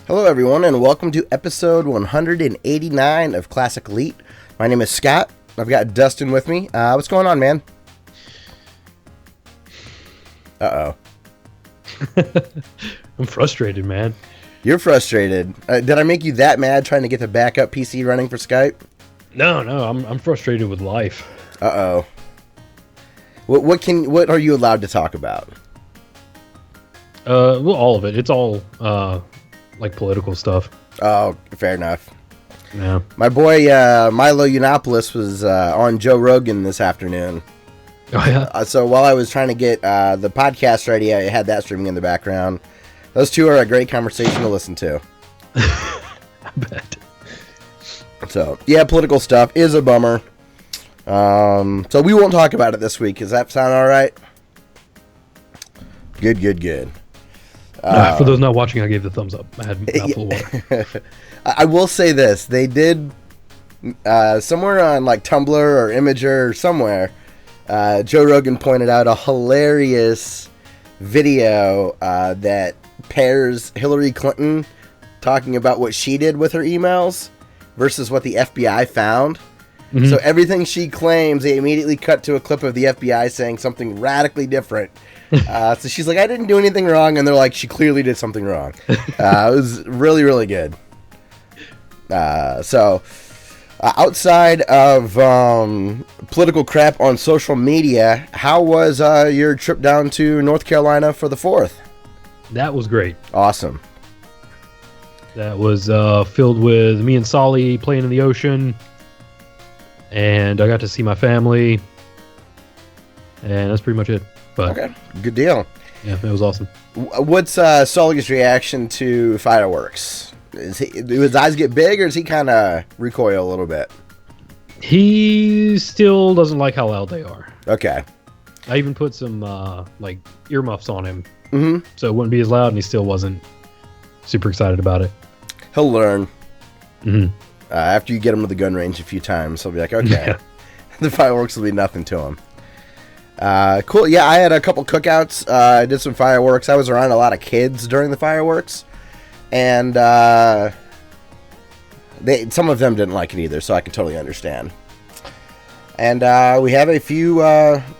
Hello, everyone, and welcome to episode 189 of Classic Elite. My name is Scott. I've got Dustin with me. What's going on, man? Uh-oh. I'm frustrated, man. You're frustrated. Did I make you that mad trying to get the backup PC running for Skype? No, I'm frustrated with life. Uh-oh. What are you allowed to talk about? Well, all of it. It's all like political stuff. Oh, fair enough. Yeah. My boy Milo Yiannopoulos was on Joe Rogan this afternoon. Oh yeah. So while I was trying to get the podcast ready, I had that streaming in the background. Those two are a great conversation to listen to. I bet. So yeah, political stuff is a bummer. So we won't talk about it this week. Does that sound all right? Good. For those not watching, I gave the thumbs up. I had a mouthful of water. I will say this. They did, somewhere on like Tumblr or Imager or somewhere, Joe Rogan pointed out a hilarious video that pairs Hillary Clinton talking about what she did with her emails versus what the FBI found. Mm-hmm. So everything she claims, they immediately cut to a clip of the FBI saying something radically different. So she's like, I didn't do anything wrong. And they're like, she clearly did something wrong. It was really, really good. Outside of political crap on social media, how was your trip down to North Carolina for the 4th? That was great. Awesome. That was filled with me and Solly playing in the ocean. And I got to see my family. And that's pretty much it. But okay, good deal. Yeah, it was awesome. What's Sully's reaction to fireworks? Do his eyes get big, or does he kind of recoil a little bit? He still doesn't like how loud they are. Okay. I even put some like earmuffs on him, so it wouldn't be as loud, and he still wasn't super excited about it. He'll learn. Mm-hmm. After you get him to the gun range a few times, he'll be like, okay, yeah. The fireworks will be nothing to him. Cool. Yeah, I had a couple cookouts. I did some fireworks. I was around a lot of kids during the fireworks, and some of them didn't like it either, so I can totally understand. And we have a few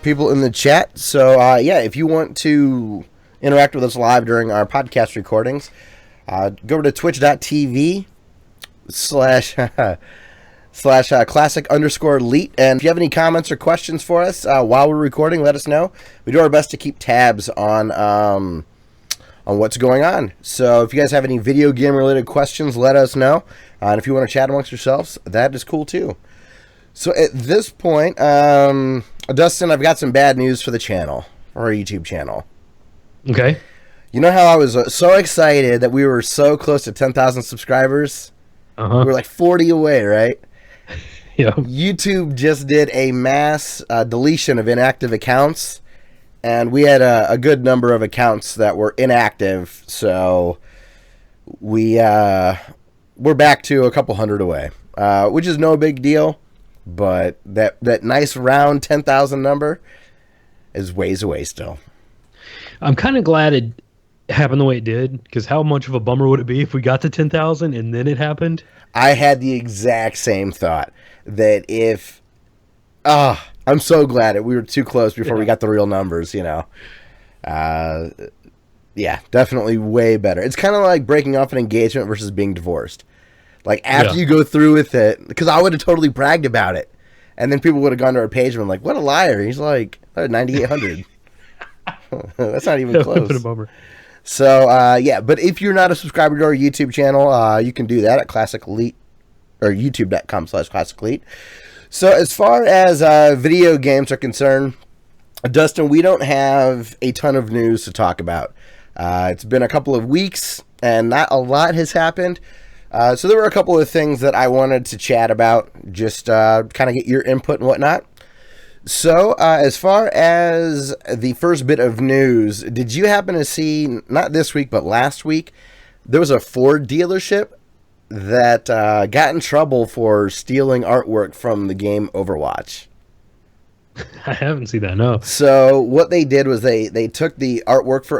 people in the chat, so yeah, if you want to interact with us live during our podcast recordings, go over to twitch.tv// /classic_elite. And if you have any comments or questions for us while we're recording, let us know. We do our best to keep tabs on what's going on. So if you guys have any video game related questions, let us know. And if you want to chat amongst yourselves, that is cool too. So at this point, Dustin, I've got some bad news for the channel, or our YouTube channel. Okay. You know how I was so excited that we were so close to 10,000 subscribers? We were like 40 away, right? Yeah. YouTube just did a mass deletion of inactive accounts, and we had a good number of accounts that were inactive, so we're back to a couple hundred away, which is no big deal, but that nice round 10,000 number is ways away still. I'm kind of glad it happened the way it did, because how much of a bummer would it be if we got to 10,000 and then it happened? I had the exact same thought, that if I'm so glad that we were too close before we got the real numbers, you know. Yeah, definitely way better. It's kind of like breaking off an engagement versus being divorced. Like, after you go through with it, because I would have totally bragged about it, and then people would have gone to our page and been like, what a liar. He's like, 9,800. That's not even close. Been a bummer. So, yeah, but if you're not a subscriber to our YouTube channel, you can do that at Classic Elite, or youtube.com/Classic Elite. So, as far as video games are concerned, Dustin, we don't have a ton of news to talk about. It's been a couple of weeks, and not a lot has happened. So, there were a couple of things that I wanted to chat about, just kind of get your input and whatnot. So, as far as the first bit of news, did you happen to see, not this week, but last week, there was a Ford dealership that got in trouble for stealing artwork from the game Overwatch? I haven't seen that, no. So, what they did was they took the artwork for,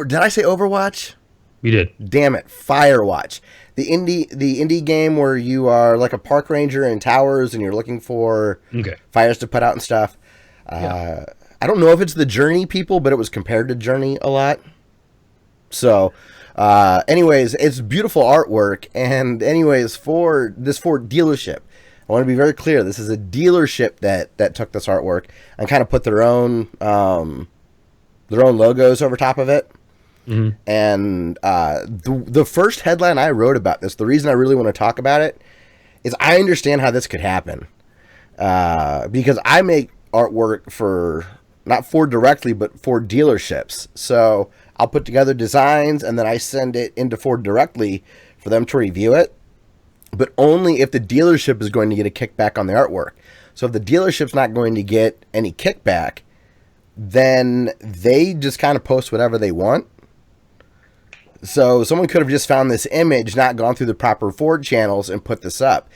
did I say Overwatch? You did. Damn it, Firewatch. The indie game where you are like a park ranger in towers and you're looking for fires to put out and stuff. I don't know if it's the Journey people, but it was compared to Journey a lot. So, anyways, it's beautiful artwork. And anyways, for this Ford dealership, I want to be very clear. This is a dealership that took this artwork and kind of put their own logos over top of it. Mm-hmm. And the first headline I wrote about this, the reason I really want to talk about it, is I understand how this could happen. Because I make artwork for, not Ford directly, but for dealerships. So I'll put together designs and then I send it into Ford directly for them to review it. But only if the dealership is going to get a kickback on the artwork. So if the dealership's not going to get any kickback, then they just kind of post whatever they want. So someone could have just found this image, not gone through the proper Ford channels and put this up.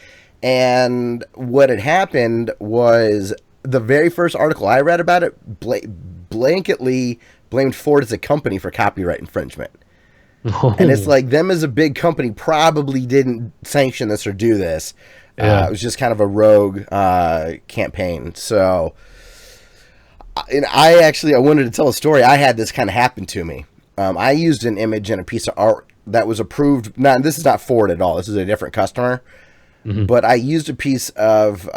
And what had happened was the very first article I read about it blanketly blamed Ford as a company for copyright infringement. Oh. And it's like, them as a big company probably didn't sanction this or do this. It was just kind of a rogue campaign. So, and I wanted to tell a story. I had this kind of happen to me. I used an image and a piece of art that was approved. This is not Ford at all. This is a different customer. Mm-hmm. But I used a piece of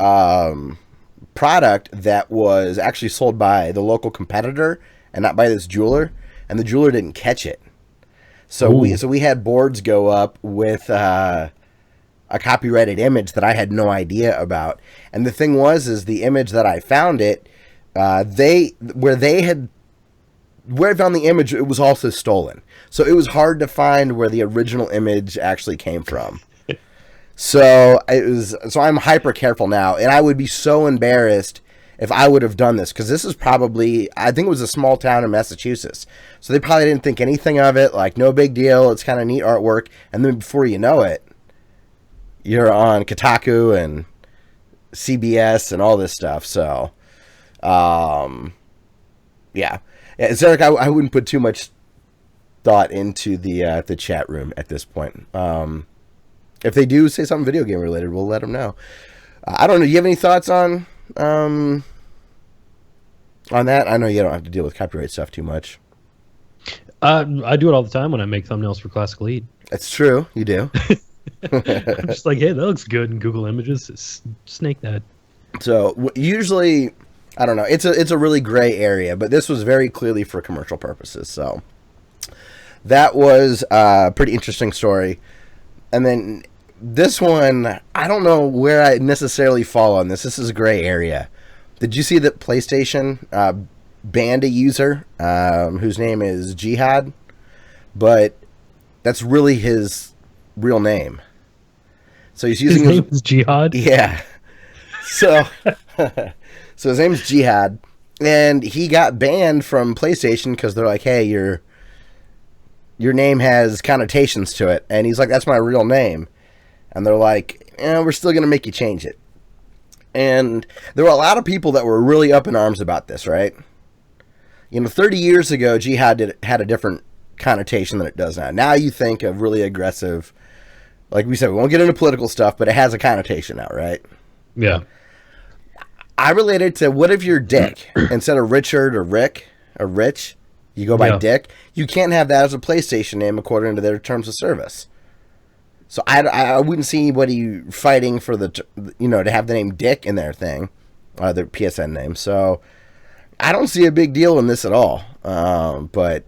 product that was actually sold by the local competitor and not by this jeweler. And the jeweler didn't catch it. So we had boards go up with a copyrighted image that I had no idea about. And the thing is the image that I found it, where I found the image, it was also stolen. So it was hard to find where the original image actually came from. So I'm hyper careful now, and I would be so embarrassed if I would have done this, because this is probably, I think it was a small town in Massachusetts. So they probably didn't think anything of it, like no big deal, it's kind of neat artwork, and then before you know it, you're on Kotaku and CBS and all this stuff. So, yeah. It's Eric, I wouldn't put too much thought into the chat room at this point. If they do say something video game related, we'll let them know. I don't know. Do you have any thoughts on that? I know you don't have to deal with copyright stuff too much. I do it all the time when I make thumbnails for Classic Elite. That's true. You do. I'm just like, hey, that looks good in Google Images. Snake that. So usually, I don't know. It's a really gray area, but this was very clearly for commercial purposes. So that was a pretty interesting story. And then this one, I don't know where I necessarily fall on this. This is a gray area. Did you see that PlayStation banned a user whose name is Jihad? But that's really his real name. So he's using his name is Jihad? Yeah. So his name's Jihad, and he got banned from PlayStation because they're like, hey, your name has connotations to it. And he's like, that's my real name. And they're like, we're still going to make you change it. And there were a lot of people that were really up in arms about this, right? 30 years ago, Jihad had a different connotation than it does now. Now you think of really aggressive, like we said, we won't get into political stuff, but it has a connotation now, right? Yeah. I related to, what if you're Dick instead of Richard or Rick or Rich? You go by Dick. You can't have that as a PlayStation name according to their terms of service. So I wouldn't see anybody fighting for to have the name Dick in their thing, their PSN name. So I don't see a big deal in this at all. But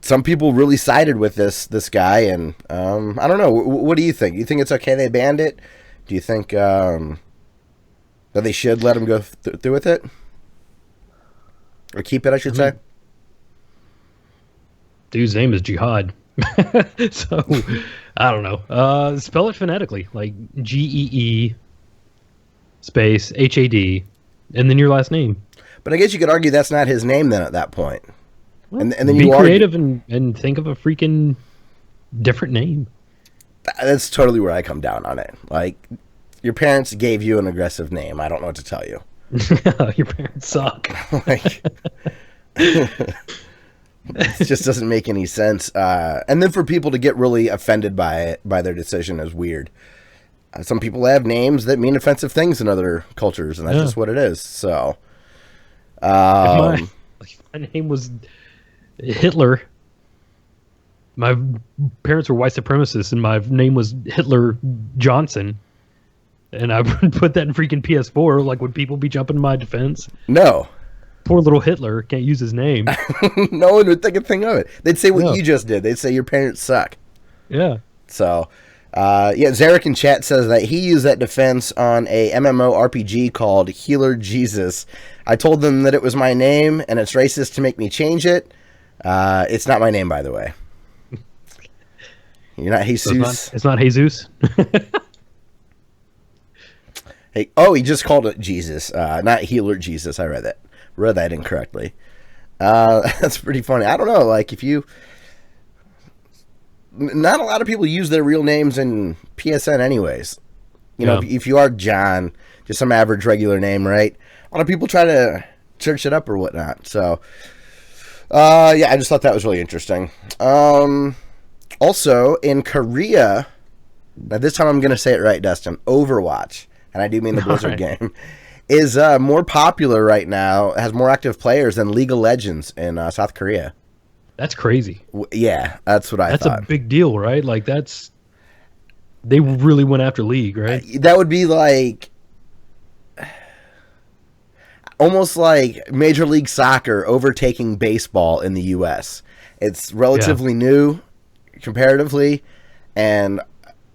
some people really sided with this guy, and I don't know. What do you think? You think it's okay they banned it? Do you think that they should let him go through with it? Or keep it, I should say. Dude's name is Jihad. So, I don't know. Spell it phonetically. Like Gee space HAD, and then your last name. But I guess you could argue that's not his name then at that point. Well, and then be creative and think of a freaking different name. That's totally where I come down on it. Like, your parents gave you an aggressive name. I don't know what to tell you. Your parents suck. It just doesn't make any sense. And then for people to get really offended by it, by their decision, is weird. Some people have names that mean offensive things in other cultures, and that's just what it is. So, if my name was Hitler, my parents were white supremacists, and my name was Hitler Johnson, and I would put that in freaking PS4. Like, would people be jumping to my defense? No. Poor little Hitler can't use his name. No one would think a thing of it. They'd say what you just did. They'd say your parents suck. Yeah. So, Zarek in chat says that he used that defense on a MMORPG called Healer Jesus. I told them that it was my name and it's racist to make me change it. It's not my name, by the way. You're not Jesus. It's not Jesus. Hey, he just called it Jesus, not Healer Jesus. I read that incorrectly. That's pretty funny. I don't know, like not a lot of people use their real names in PSN anyways. You know, if you are John, just some average regular name, right? A lot of people try to search it up or whatnot. So, I just thought that was really interesting. Also, in Korea, now this time I'm going to say it right, Dustin, Overwatch, and I do mean the Blizzard game, is more popular right now, has more active players than League of Legends in South Korea. That's crazy. Yeah, that's what I thought. That's a big deal, right? Like, they really went after League, right? That would be like almost like Major League Soccer overtaking baseball in the U.S. It's relatively new, comparatively, and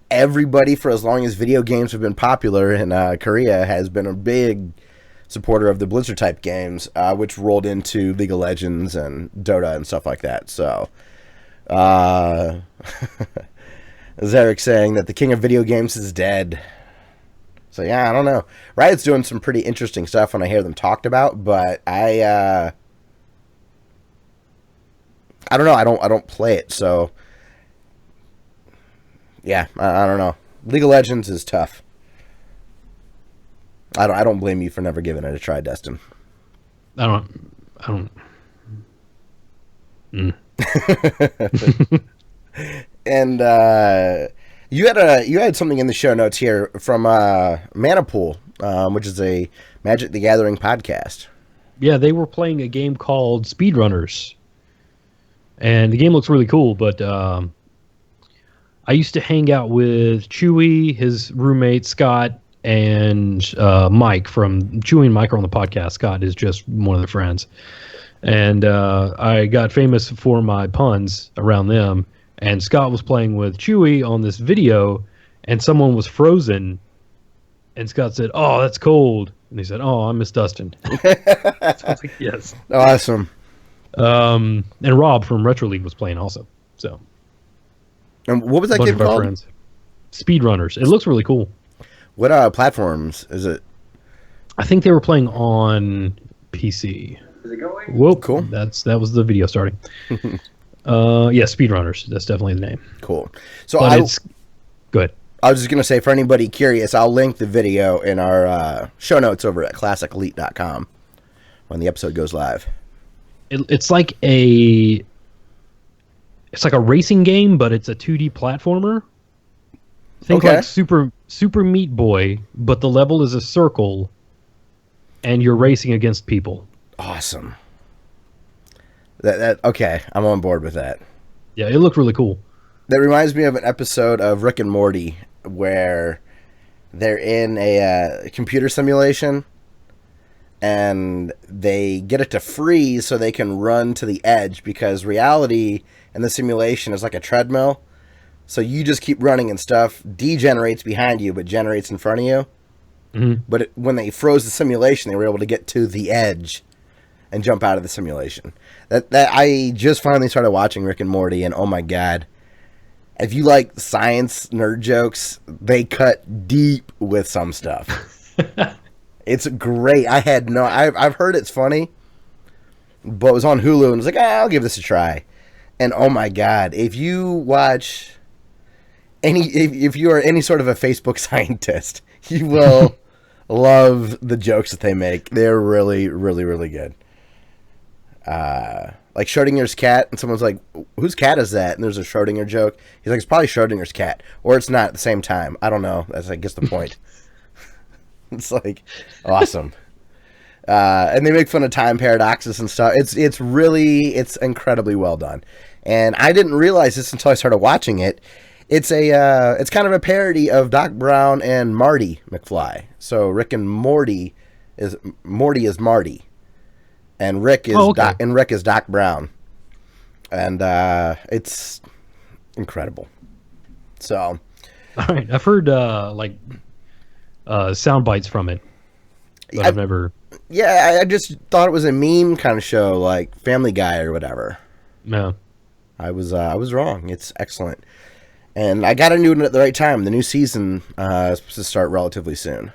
everybody, for as long as video games have been popular in Korea, has been a big supporter of the Blizzard type games, which rolled into League of Legends and Dota and stuff like that. So, Zarek saying that the king of video games is dead. So yeah, I don't know. Riot's doing some pretty interesting stuff when I hear them talked about, but I don't know. I don't play it, so yeah, I don't know. League of Legends is tough. I don't blame you for never giving it a try, Dustin. I don't. And you had something in the show notes here from Manapool, which is a Magic the Gathering podcast. Yeah, they were playing a game called Speedrunners, and the game looks really cool. But I used to hang out with Chewy, his roommate Scott, and Mike from Chewy and Mike are on the podcast. Scott is just one of their friends, and I got famous for my puns around them. And Scott was playing with Chewy on this video, and someone was frozen. And Scott said, "Oh, that's cold." And he said, "Oh, I miss Dustin." So I was like, yes. Awesome. And Rob from Retro League was playing also. So. And what was that game called? Friends. Speedrunners. It looks really cool. What platforms is it? I think they were playing on PC. Is it going? Whoa, cool. That was the video starting. Yeah, Speedrunners. That's definitely the name. Cool. So go ahead. I was just gonna say, for anybody curious, I'll link the video in our show notes over at classicelite.com when the episode goes live. It's like a racing game, but it's a 2D platformer. Think like Super Meat Boy, but the level is a circle, and you're racing against people. Awesome. Okay, I'm on board with that. Yeah, it looked really cool. That reminds me of an episode of Rick and Morty where they're in a computer simulation, and they get it to freeze so they can run to the edge, because reality in the simulation is like a treadmill. So you just keep running and stuff degenerates behind you, but generates in front of you. Mm-hmm. But when they froze the simulation, they were able to get to the edge and jump out of the simulation. That I just finally started watching Rick and Morty, and oh my god, if you like science nerd jokes, they cut deep with some stuff. It's great. I've heard it's funny, but it was on Hulu and I was like, I'll give this a try. And oh my god, if you watch if you are any sort of a Facebook scientist, you will love the jokes that they make. They're really, really, really good. like Schrodinger's cat, and someone's like, whose cat is that? And there's a Schrodinger joke. He's like, it's probably Schrodinger's cat, or it's not at the same time. I don't know. That's, I guess, the point. It's like awesome. And they make fun of time paradoxes and stuff. It's incredibly well done. And I didn't realize this until I started watching it. It's kind of a parody of Doc Brown and Marty McFly. So Rick and Morty is Marty, and Rick is Doc Brown, and it's incredible. So, all right, I've heard sound bites from it, but I've never. Yeah, I just thought it was a meme kind of show, like Family Guy or whatever. No, I was wrong. It's excellent, and I got into it at the right time. The new season is supposed to start relatively soon,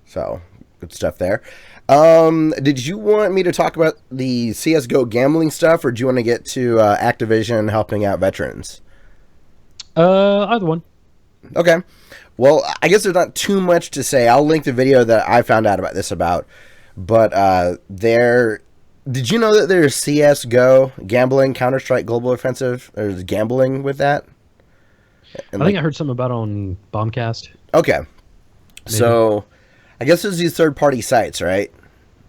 so good stuff there. Did you want me to talk about the CS:GO gambling stuff, or do you want to get to Activision helping out veterans? Either one. Okay. Well, I guess there's not too much to say. I'll link the video that I found out about this about. But did you know that there's CS:GO gambling, Counter-Strike Global Offensive? There's gambling with that? And I think I heard something about it on Bombcast. Okay. Maybe. So I guess there's these third-party sites, right?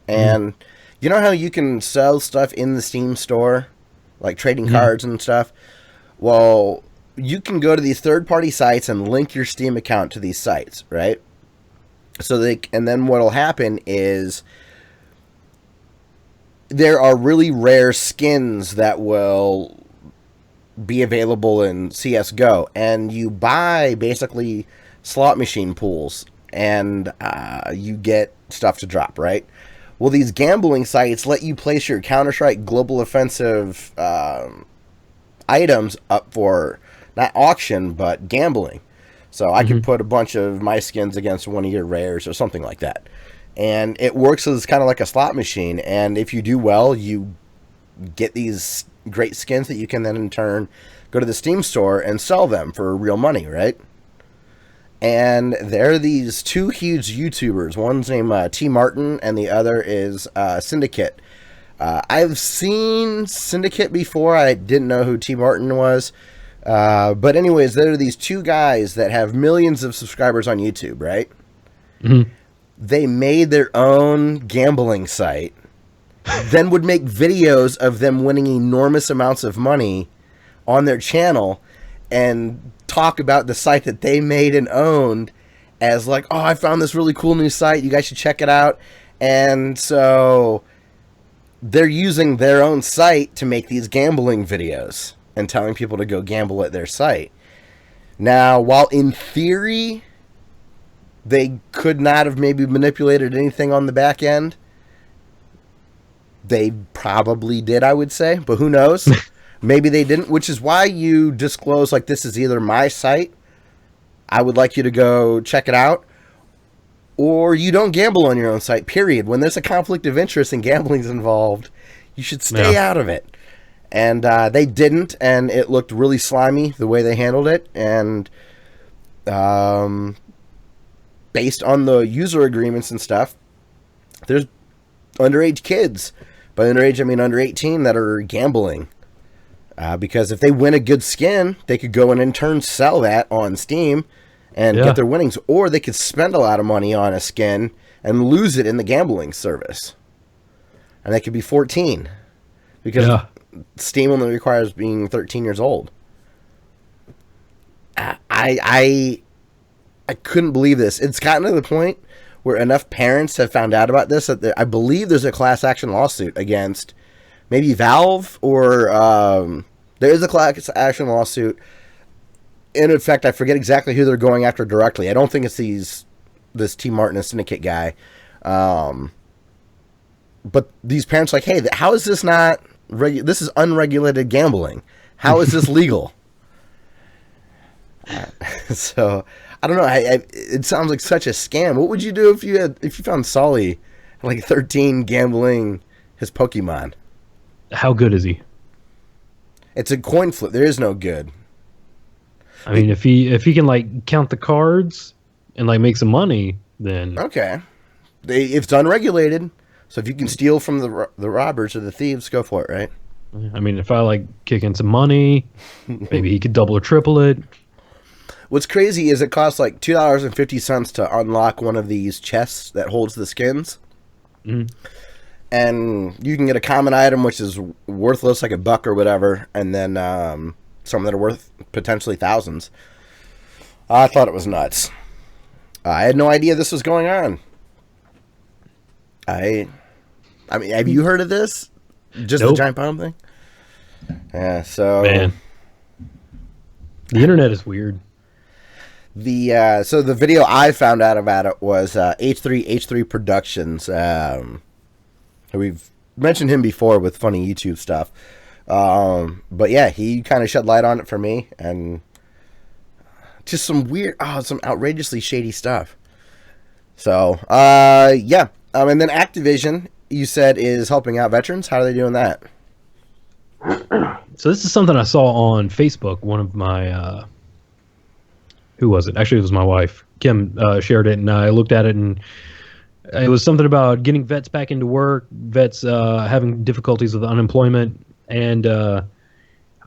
And you know how you can sell stuff in the Steam store? Like trading cards and stuff? Well, you can go to these third-party sites and link your Steam account to these sites, right? And then what'll happen is there are really rare skins that will be available in CS:GO, and you buy basically slot machine pools, and you get stuff to drop, right? Well, these gambling sites let you place your Counter-Strike Global Offensive items up for not auction, but gambling. So I could put a bunch of my skins against one of your rares or something like that. And it works as kind of like a slot machine. And if you do well, you get these great skins that you can then in turn go to the Steam store and sell them for real money, right? And there are these two huge YouTubers. One's named T. Martin and the other is Syndicate. I've seen Syndicate before. I didn't know who T. Martin was. But anyways, there are these two guys that have millions of subscribers on YouTube, right? They made their own gambling site, then would make videos of them winning enormous amounts of money on their channel and talk about the site that they made and owned as like, oh, I found this really cool new site. You guys should check it out. And so they're using their own site to make these gambling videos and telling people to go gamble at their site. Now, while in theory they could not have maybe manipulated anything on the back end, they probably did, I would say, but who knows? Maybe they didn't, which is why you disclose, like, this is either my site, I would like you to go check it out, or you don't gamble on your own site, period. When there's a conflict of interest and gambling's involved, you should stay out of it. And they didn't, and it looked really slimy the way they handled it. And based on the user agreements and stuff, there's underage kids. By underage, I mean under 18 that are gambling. Because if they win a good skin, they could go and in turn sell that on Steam and get their winnings. Or they could spend a lot of money on a skin and lose it in the gambling service. And they could be 14. Because Steam only requires being 13 years old. I couldn't believe this. It's gotten to the point where enough parents have found out about this that I believe there's a class action lawsuit against maybe Valve or there is a class action lawsuit. In fact, I forget exactly who they're going after directly. I don't think it's this T. Martin and Syndicate guy. But these parents are like, hey, how is this not this is unregulated gambling. How is this legal? So I don't know. It sounds like such a scam. What would you do if you found Solly like 13 gambling his Pokemon? How good is he? It's a coin flip. There is no good. I mean, if he can like count the cards and like make some money, then okay. If it's unregulated, So if you can steal from the robbers or the thieves, go for it, right? I mean, if I like kicking some money, maybe he could double or triple it. What's crazy is it costs like $2.50 to unlock one of these chests that holds the skins. Mm. And you can get a common item, which is worthless, like a buck or whatever, and then some that are worth potentially thousands. I thought it was nuts. I had no idea this was going on. I mean, have you heard of this? Just Nope. the giant bomb thing? Yeah, so... Man. The internet is weird. So the video I found out about it was H3 Productions. We've mentioned him before with funny YouTube stuff. But yeah, he kind of shed light on it for me, and just some weird, some outrageously shady stuff. So, yeah. And then Activision, you said, is helping out veterans. How are they doing that? So this is something I saw on Facebook. One of my, who was it? Actually, it was my wife. Kim shared it, and I looked at it, and it was something about getting vets back into work, vets having difficulties with unemployment, and I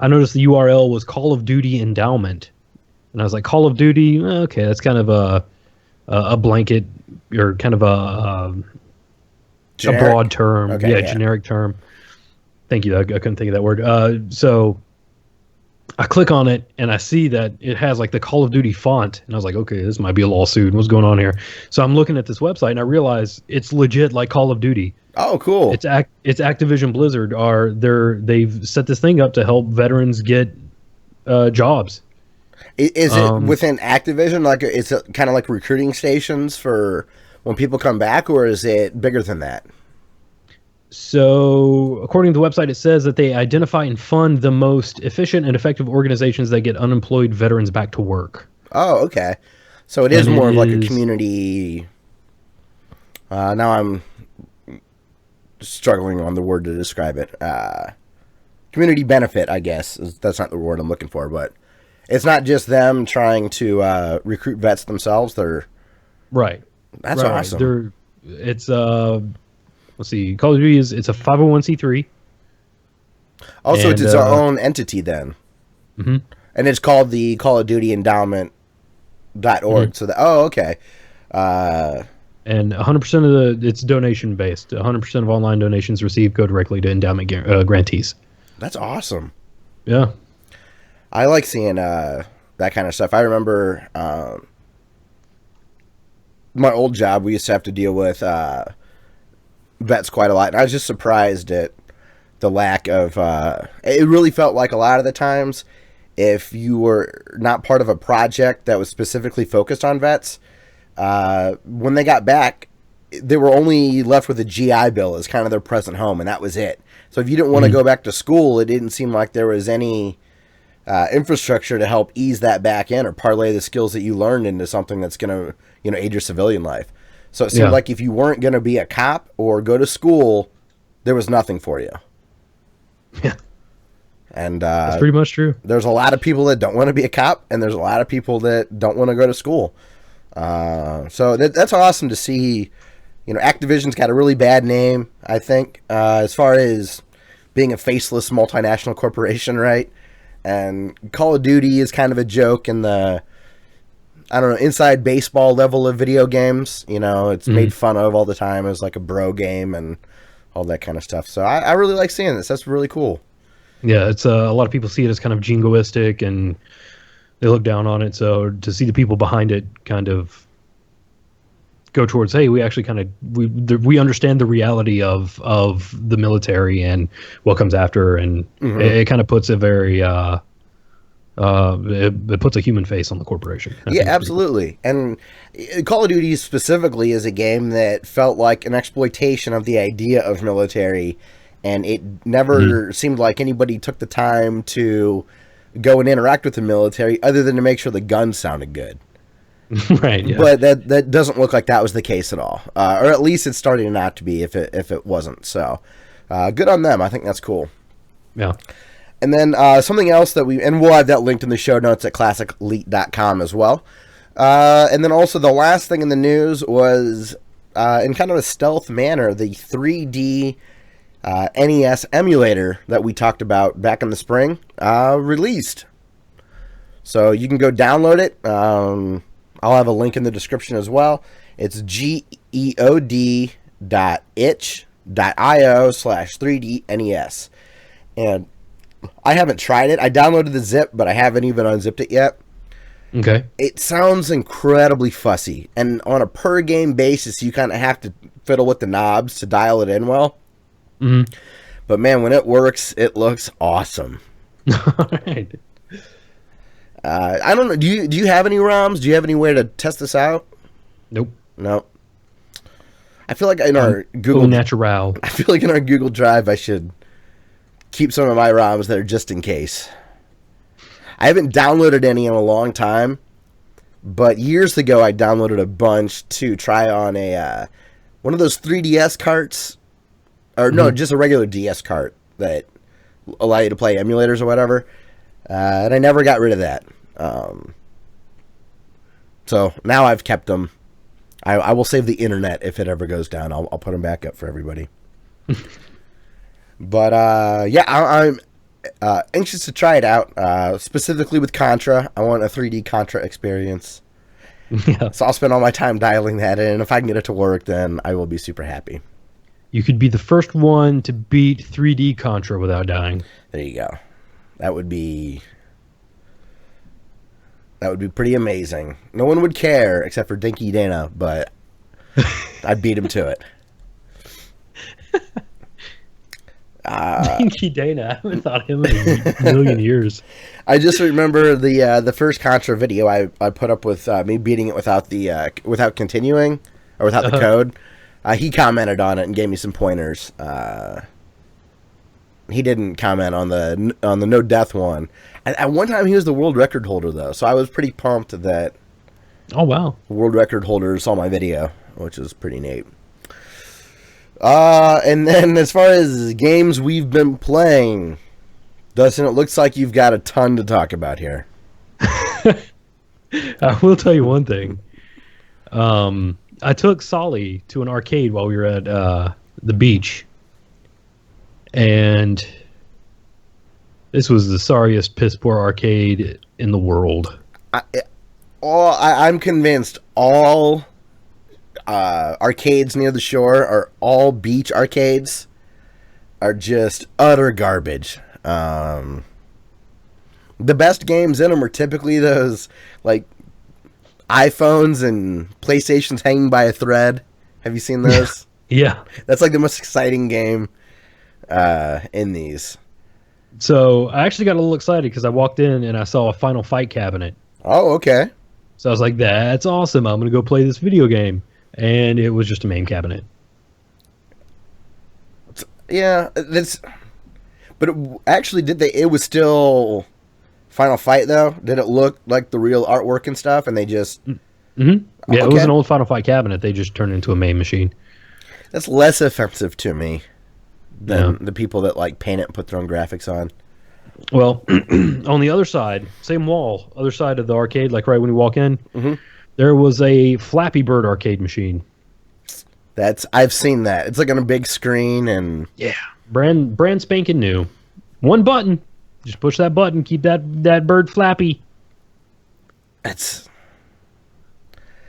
noticed the URL was Call of Duty Endowment. And I was like, Call of Duty? Okay, that's kind of a blanket, or kind of a broad term. Okay, yeah, generic term. Thank you. I couldn't think of that word. So I click on it, and I see that it has like the Call of Duty font. And I was like, okay, this might be a lawsuit. What's going on here? So I'm looking at this website, and I realize it's legit like Call of Duty. Oh, cool. It's Activision Blizzard. They've set this thing up to help veterans get jobs. Is it within Activision? Like, it's kind of like recruiting stations for when people come back, or is it bigger than that? So, according to the website, it says that they identify and fund the most efficient and effective organizations that get unemployed veterans back to work. Oh, okay. So it is more of like a community... now I'm struggling on the word to describe it. Community benefit, I guess. That's not the word I'm looking for, but it's not just them trying to recruit vets themselves. They're... Right. That's awesome. It's let's see, Call of Duty it's a 501c3. Also, it's its own entity then. Mm-hmm. And it's called the Call of Duty Endowment.org. Mm-hmm. So okay. And 100% of it's donation based. 100% of online donations received go directly to endowment grantees. That's awesome. Yeah. I like seeing that kind of stuff. I remember my old job, we used to have to deal with vets quite a lot, and I was just surprised at the lack of it really felt like a lot of the times, if you were not part of a project that was specifically focused on vets, when they got back, they were only left with a GI Bill as kind of their present home, and that was it. So if you didn't want to go back to school, it didn't seem like there was any infrastructure to help ease that back in or parlay the skills that you learned into something that's going to aid your civilian life. So it seemed like if you weren't going to be a cop or go to school, there was nothing for you. Yeah. And that's pretty much true. There's a lot of people that don't want to be a cop, and there's a lot of people that don't want to go to school. So that's awesome to see. Activision's got a really bad name, I think, as far as being a faceless multinational corporation, right? And Call of Duty is kind of a joke in the, I don't know, inside baseball level of video games. It's made fun of all the time as like a bro game and all that kind of stuff. So I really like seeing this. That's really cool. Yeah, it's a lot of people see it as kind of jingoistic, and they look down on it. So to see the people behind it kind of go towards, hey, we actually kind of we understand the reality of the military and what comes after, and it kind of puts a very it puts a human face on the corporation. Yeah, absolutely. Cool. And Call of Duty specifically is a game that felt like an exploitation of the idea of military, and it never seemed like anybody took the time to go and interact with the military other than to make sure the guns sounded good. Right, yeah. But that doesn't look like that was the case at all. Or at least it's starting not to be if it wasn't. So good on them. I think that's cool. Yeah. And then something else that we'll have that linked in the show notes at classicleet.com as well. And then also the last thing in the news was in kind of a stealth manner, the 3D NES Emulator that we talked about back in the spring released. So you can go download it. I'll have a link in the description as well. It's geod.itch.io/3dnes. And I haven't tried it. I downloaded the zip, but I haven't even unzipped it yet. Okay. It sounds incredibly fussy. And on a per game basis, you kind of have to fiddle with the knobs to dial it in well. Mm-hmm. But man, when it works, it looks awesome. All right. I don't know. Do you have any ROMs? Do you have any way to test this out? Nope. No. I feel like in our Google natural. I feel like in our Google Drive, I should keep some of my ROMs there just in case. I haven't downloaded any in a long time, but years ago I downloaded a bunch to try on a one of those 3DS carts, or no, just a regular DS cart that allow you to play emulators or whatever. And I never got rid of that. So now I've kept them. I will save the internet if it ever goes down. I'll put them back up for everybody. But yeah, I'm anxious to try it out. Specifically with Contra, I want a 3D Contra experience. Yeah. So I'll spend all my time dialing that in. If I can get it to work, then I will be super happy. You could be the first one to beat 3D Contra without dying. There you go. That would be pretty amazing. No one would care except for Dinky Dana, but I'd beat him to it. Dinky Dana, I haven't thought of him in a million years. I just remember the first Contra video I put up with me beating it without continuing or without the code. He commented on it and gave me some pointers. He didn't comment on the no death one. At one time, he was the world record holder though, so I was pretty pumped that. Oh wow! The world record holder saw my video, which is pretty neat. And then as far as games we've been playing, Dustin, it looks like you've got a ton to talk about here. I will tell you one thing. I took Solly to an arcade while we were at the beach. And this was the sorriest piss poor arcade in the world. I'm convinced all arcades near the shore are all beach arcades are just utter garbage. The best games in them are typically those like iPhones and PlayStations hanging by a thread. Have you seen those? Yeah. That's like the most exciting game in these. So I actually got a little excited because I walked in and I saw a Final Fight cabinet. Oh, okay. So I was like, that's awesome. I'm going to go play this video game. And it was just a MAME cabinet. Yeah, but actually, it was still Final Fight, though? Did it look like the real artwork and stuff, and they just... Mm-hmm. Yeah, It was an old Final Fight cabinet. They just turned into a MAME machine. That's less offensive to me than the people that like paint it and put their own graphics on. Well, on the other side, same wall, other side of the arcade, like right when you walk in, there was a Flappy Bird arcade machine. I've seen that. It's like on a big screen and brand spanking new. One button, just push that button, keep that bird flappy.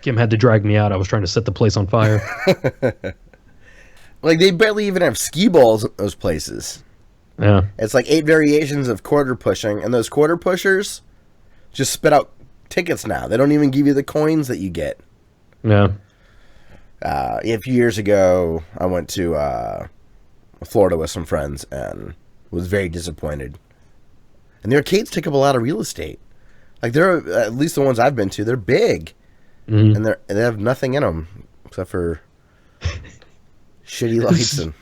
Kim had to drag me out. I was trying to set the place on fire. Like they barely even have skee balls at those places. Yeah. It's like 8 variations of quarter pushing, and those quarter pushers just spit out tickets now. They don't even give you the coins that you get. Yeah. A few years ago, I went to Florida with some friends and was very disappointed. And the arcades take up a lot of real estate. Like they're, at least the ones I've been to, they're big, and they have nothing in them except for shitty lights and.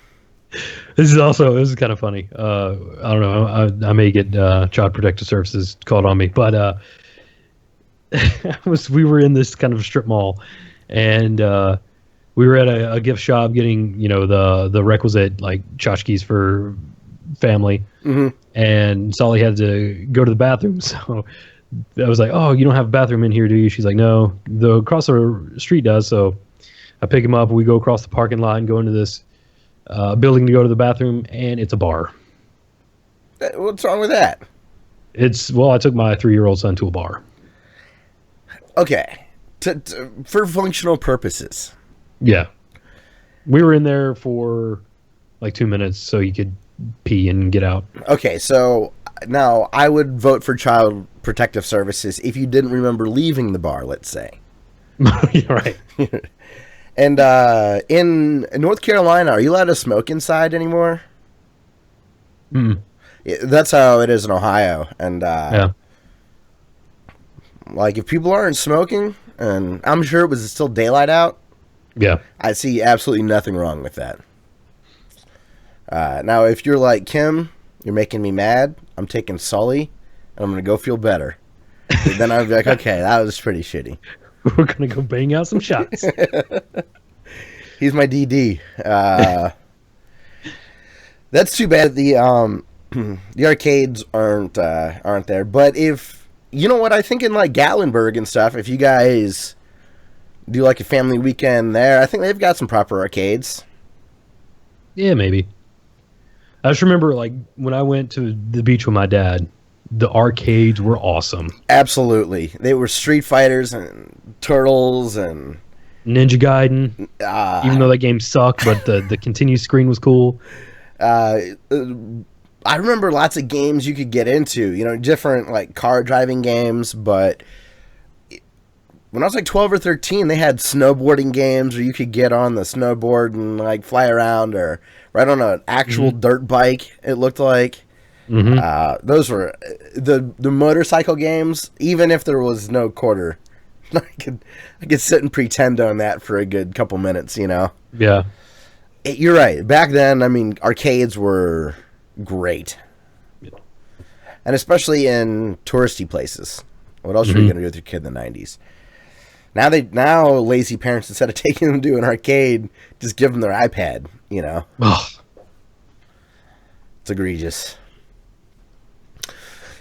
This is kind of funny. I don't know. I may get Child Protective Services called on me, but we were in this kind of strip mall, and we were at a gift shop getting the requisite like tchotchkes for family, and Solly had to go to the bathroom, so I was like, "Oh, you don't have a bathroom in here, do you?" She's like, "No, the across the street does." So I pick him up. We go across the parking lot and go into this building to go to the bathroom, and it's a bar. What's wrong with that? I took my 3-year-old son to a bar. Okay, for functional purposes. Yeah, we were in there for like 2 minutes so he could pee and get out. Okay, so now I would vote for Child Protective Services if you didn't remember leaving the bar, let's say. You're right. And in North Carolina, are you allowed to smoke inside anymore? That's how it is in Ohio. And Yeah. like if people aren't smoking, and I'm sure it was still daylight out, Yeah. I see absolutely nothing wrong with that. Now, if you're like, Kim, you're making me mad, I'm taking Sully, and I'm going to go feel better. Then I'd be like, okay, that was pretty shitty. We're going to go bang out some shots. He's my DD. That's too bad the arcades aren't there. But if, you know what, I think in like Gatlinburg and stuff, if you guys do like a family weekend there, I think they've got some proper arcades. Yeah, maybe. I just remember, like, when I went to the beach with my dad, the arcades were awesome. Absolutely. They were Street Fighters and Turtles and Ninja Gaiden, even though that game sucked, but the continue screen was cool. I remember lots of games you could get into, you know, different, like, car driving games, but when I was, like, 12 or 13, they had snowboarding games where you could get on the snowboard and, like, fly around or right on an actual dirt bike, it looked like. Those were the motorcycle games. Even if there was no quarter, I could sit and pretend on that for a good couple minutes, you know. Yeah, You're right. Back then, I mean, arcades were great, and especially in touristy places. What else are you gonna do with your kid in the '90s? Now lazy parents, instead of taking them to an arcade, just give them their iPad. You know, it's egregious.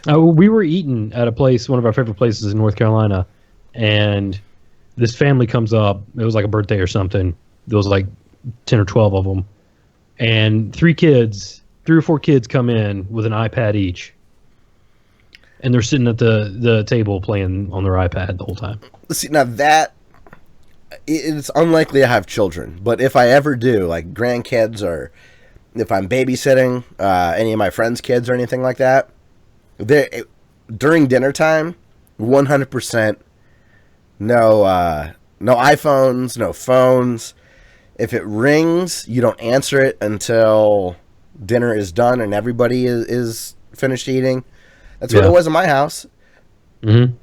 We were eating at a place, one of our favorite places in North Carolina, and this family comes up. It was like a birthday or something. There was like 10 or 12 of them, and 3 or 4 kids come in with an iPad each, and they're sitting at the table playing on their iPad the whole time. See, now that it's unlikely I have children, but if I ever do, like grandkids, or if I'm babysitting any of my friends' kids or anything like that, during dinner time, 100% no iPhones, no phones. If it rings, you don't answer it until dinner is done and everybody is finished eating. That's what it was in my house. Even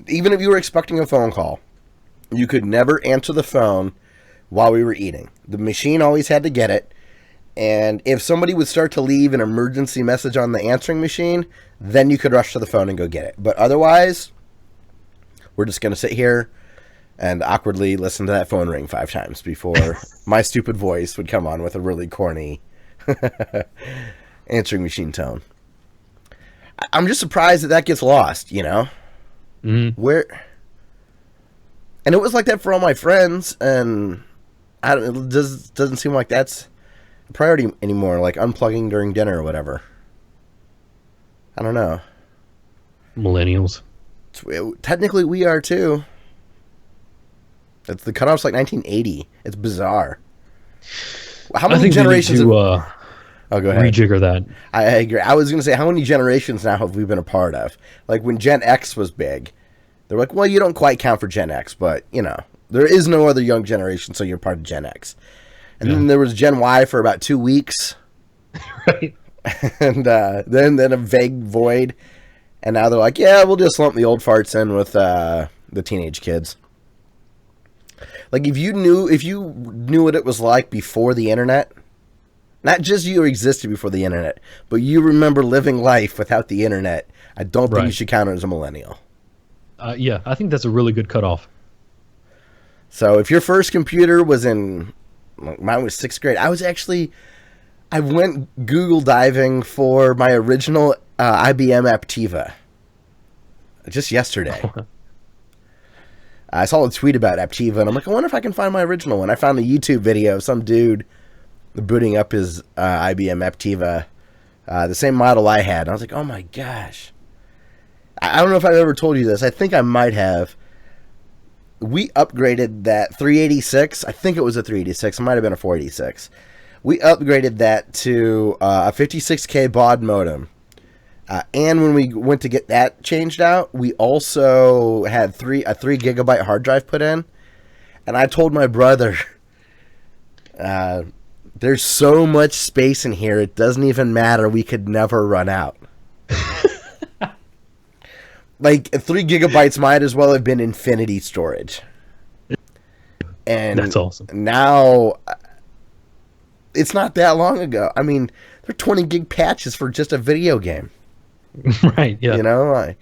if you were expecting a phone call, you could never answer the phone while we were eating. The machine always had to get it. And if somebody would start to leave an emergency message on the answering machine, then you could rush to the phone and go get it. But otherwise, we're just going to sit here and awkwardly listen to that phone ring 5 times before my stupid voice would come on with a really corny answering machine tone. I'm just surprised that gets lost, you know? Where... And it was like that for all my friends, and it doesn't seem like that's a priority anymore, like unplugging during dinner or whatever. I don't know. Millennials. Technically, we are too. The cutoff's like 1980. It's bizarre. How many generations? Oh, go ahead. Rejigger that. I agree. I was going to say, how many generations now have we been a part of? Like when Gen X was big, they're like, well, you don't quite count for Gen X, but you know, there is no other young generation, so you're part of Gen X. And then there was Gen Y for about 2 weeks, Right. and then a vague void, and now they're like, yeah, we'll just lump the old farts in with the teenage kids. Like if you knew what it was like before the internet, not just you existed before the internet, but you remember living life without the internet, I don't think you should count it as a millennial. Yeah, I think that's a really good cutoff. So if your first computer was mine was 6th grade. I went Google diving for my original IBM Aptiva just yesterday. I saw a tweet about Aptiva, and I'm like, I wonder if I can find my original one. I found a YouTube video of some dude booting up his IBM Aptiva, the same model I had. And I was like, oh my gosh. I don't know if I've ever told you this. I think I might have. We upgraded that 386. I think it was a 386. It might have been a 486. We upgraded that to a 56K baud modem. And when we went to get that changed out, we also had a 3 gigabyte hard drive put in. And I told my brother, there's so much space in here, it doesn't even matter. We could never run out. Like, 3 gigabytes might as well have been infinity storage. And that's awesome. Now, it's not that long ago. I mean, they're 20 gig patches for just a video game. Right, yeah. You know,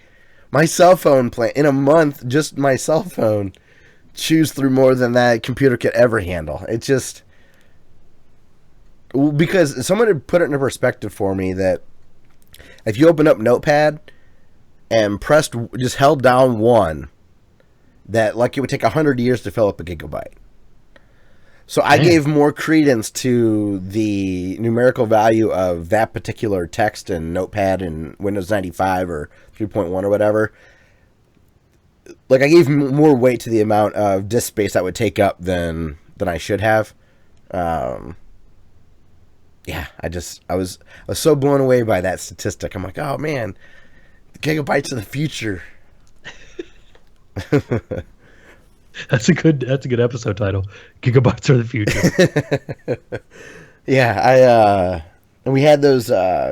my cell phone plan, in a month, just my cell phone chews through more than that computer could ever handle. It's just, because someone had put it into perspective for me that if you open up Notepad and just held down 1, that like it would take 100 years to fill up a gigabyte. So I gave more credence to the numerical value of that particular text in Notepad in Windows 95 or 3.1 or whatever. Like, I gave more weight to the amount of disk space that would take up than I should have. Yeah, I was so blown away by that statistic. I'm like, oh man, the gigabytes of the future. That's a good episode title. Gigabytes are the future. Yeah, and we had those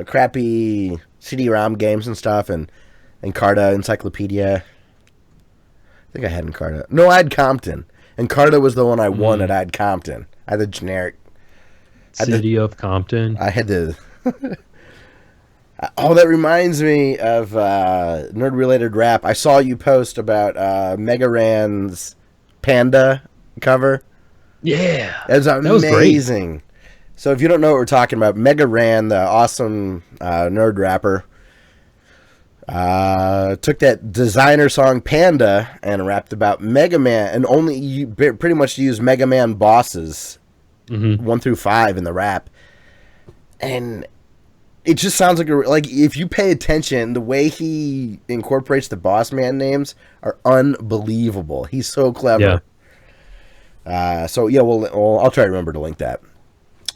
crappy CD-ROM games and stuff, and Encarta Encyclopedia. I think I had Encarta. No, I had Compton. Encarta was the one I won at. I had Compton. I had the generic City of Compton. I had the. Oh, that reminds me of nerd-related rap. I saw you post about Mega Ran's Panda cover. Yeah, that was amazing. Great. So if you don't know what we're talking about, Mega Ran, the awesome nerd rapper, took that designer song Panda and rapped about Mega Man, and pretty much used Mega Man bosses 1 through 5 in the rap. And it just sounds like if you pay attention, the way he incorporates the boss man names are unbelievable. He's so clever. Yeah. I'll try to remember to link that.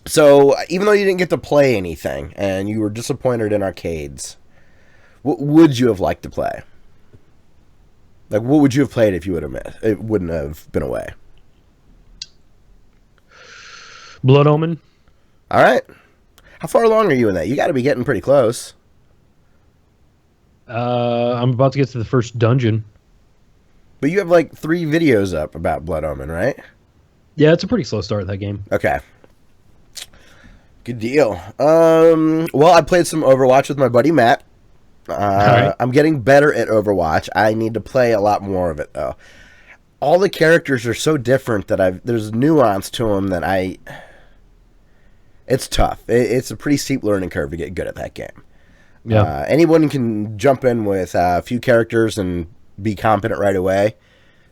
So even though you didn't get to play anything and you were disappointed in arcades, what would you have liked to play? Like, what would you have played if you would have it wouldn't have been away? Blood Omen. All right. How far along are you in that? You got to be getting pretty close. I'm about to get to the first dungeon. But you have like 3 videos up about Blood Omen, right? Yeah, it's a pretty slow start, that game. Okay. Good deal. Well, I played some Overwatch with my buddy Matt. Right. I'm getting better at Overwatch. I need to play a lot more of it, though. All the characters are so different that there's nuance to them that it's tough. It's a pretty steep learning curve to get good at that game. Yeah. Anyone can jump in with a few characters and be competent right away,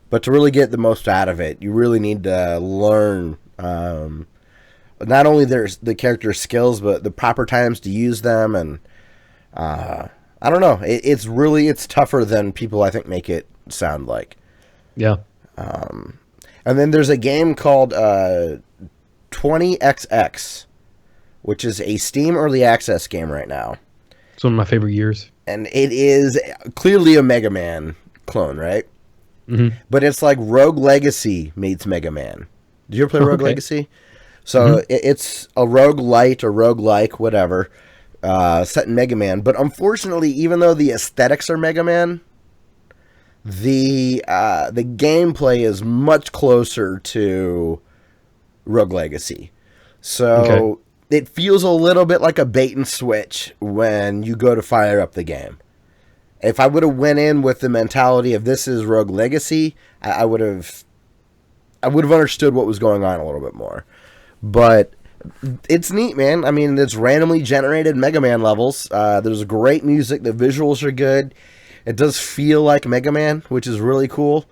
but to really get the most out of it, you really need to learn not only the character skills, but the proper times to use them. And I don't know. It's tougher than people I think make it sound like. Yeah. And then there's a game called 20XX, which is a Steam Early Access game right now. It's one of my favorite years. And it is clearly a Mega Man clone, right? Mm-hmm. But it's like Rogue Legacy meets Mega Man. Did you ever play Rogue Legacy? So it's a roguelite or roguelike, whatever, set in Mega Man. But unfortunately, even though the aesthetics are Mega Man, the gameplay is much closer to Rogue Legacy. So it feels a little bit like a bait and switch when you go to fire up the game. If I would have went in with the mentality of this is Rogue Legacy, I would have understood what was going on a little bit more. But it's neat, man. I mean, it's randomly generated Mega Man levels. There's great music. The visuals are good. It does feel like Mega Man, which is really cool.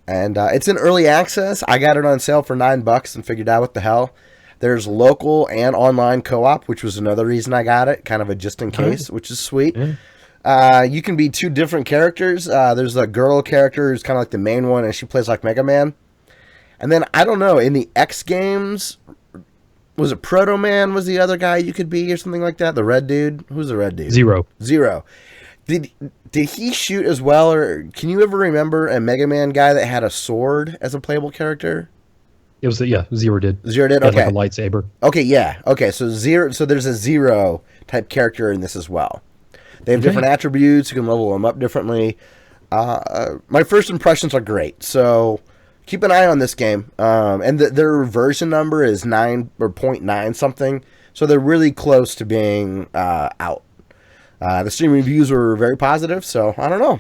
And it's in early access. I got it on sale for $9 and figured out what the hell. There's local and online co-op, which was another reason I got it, kind of a just in case, which is sweet. Yeah. You can be two different characters. There's a girl character who's kind of like the main one, and she plays like Mega Man. And then, I don't know, in the X games, was it Proto Man was the other guy you could be or something like that? The red dude? Who's the red dude? Zero. Did he shoot as well, or can you ever remember a Mega Man guy that had a sword as a playable character? It was Zero did. Zero did? He had Okay. like a lightsaber. Okay, yeah. Okay, so there's a Zero type character in this as well. They have different attributes. You can level them up differently. My first impressions are great, so keep an eye on this game. And their version number is 9 or 0.9 something, so they're really close to being out. The Steam reviews were very positive, so I don't know.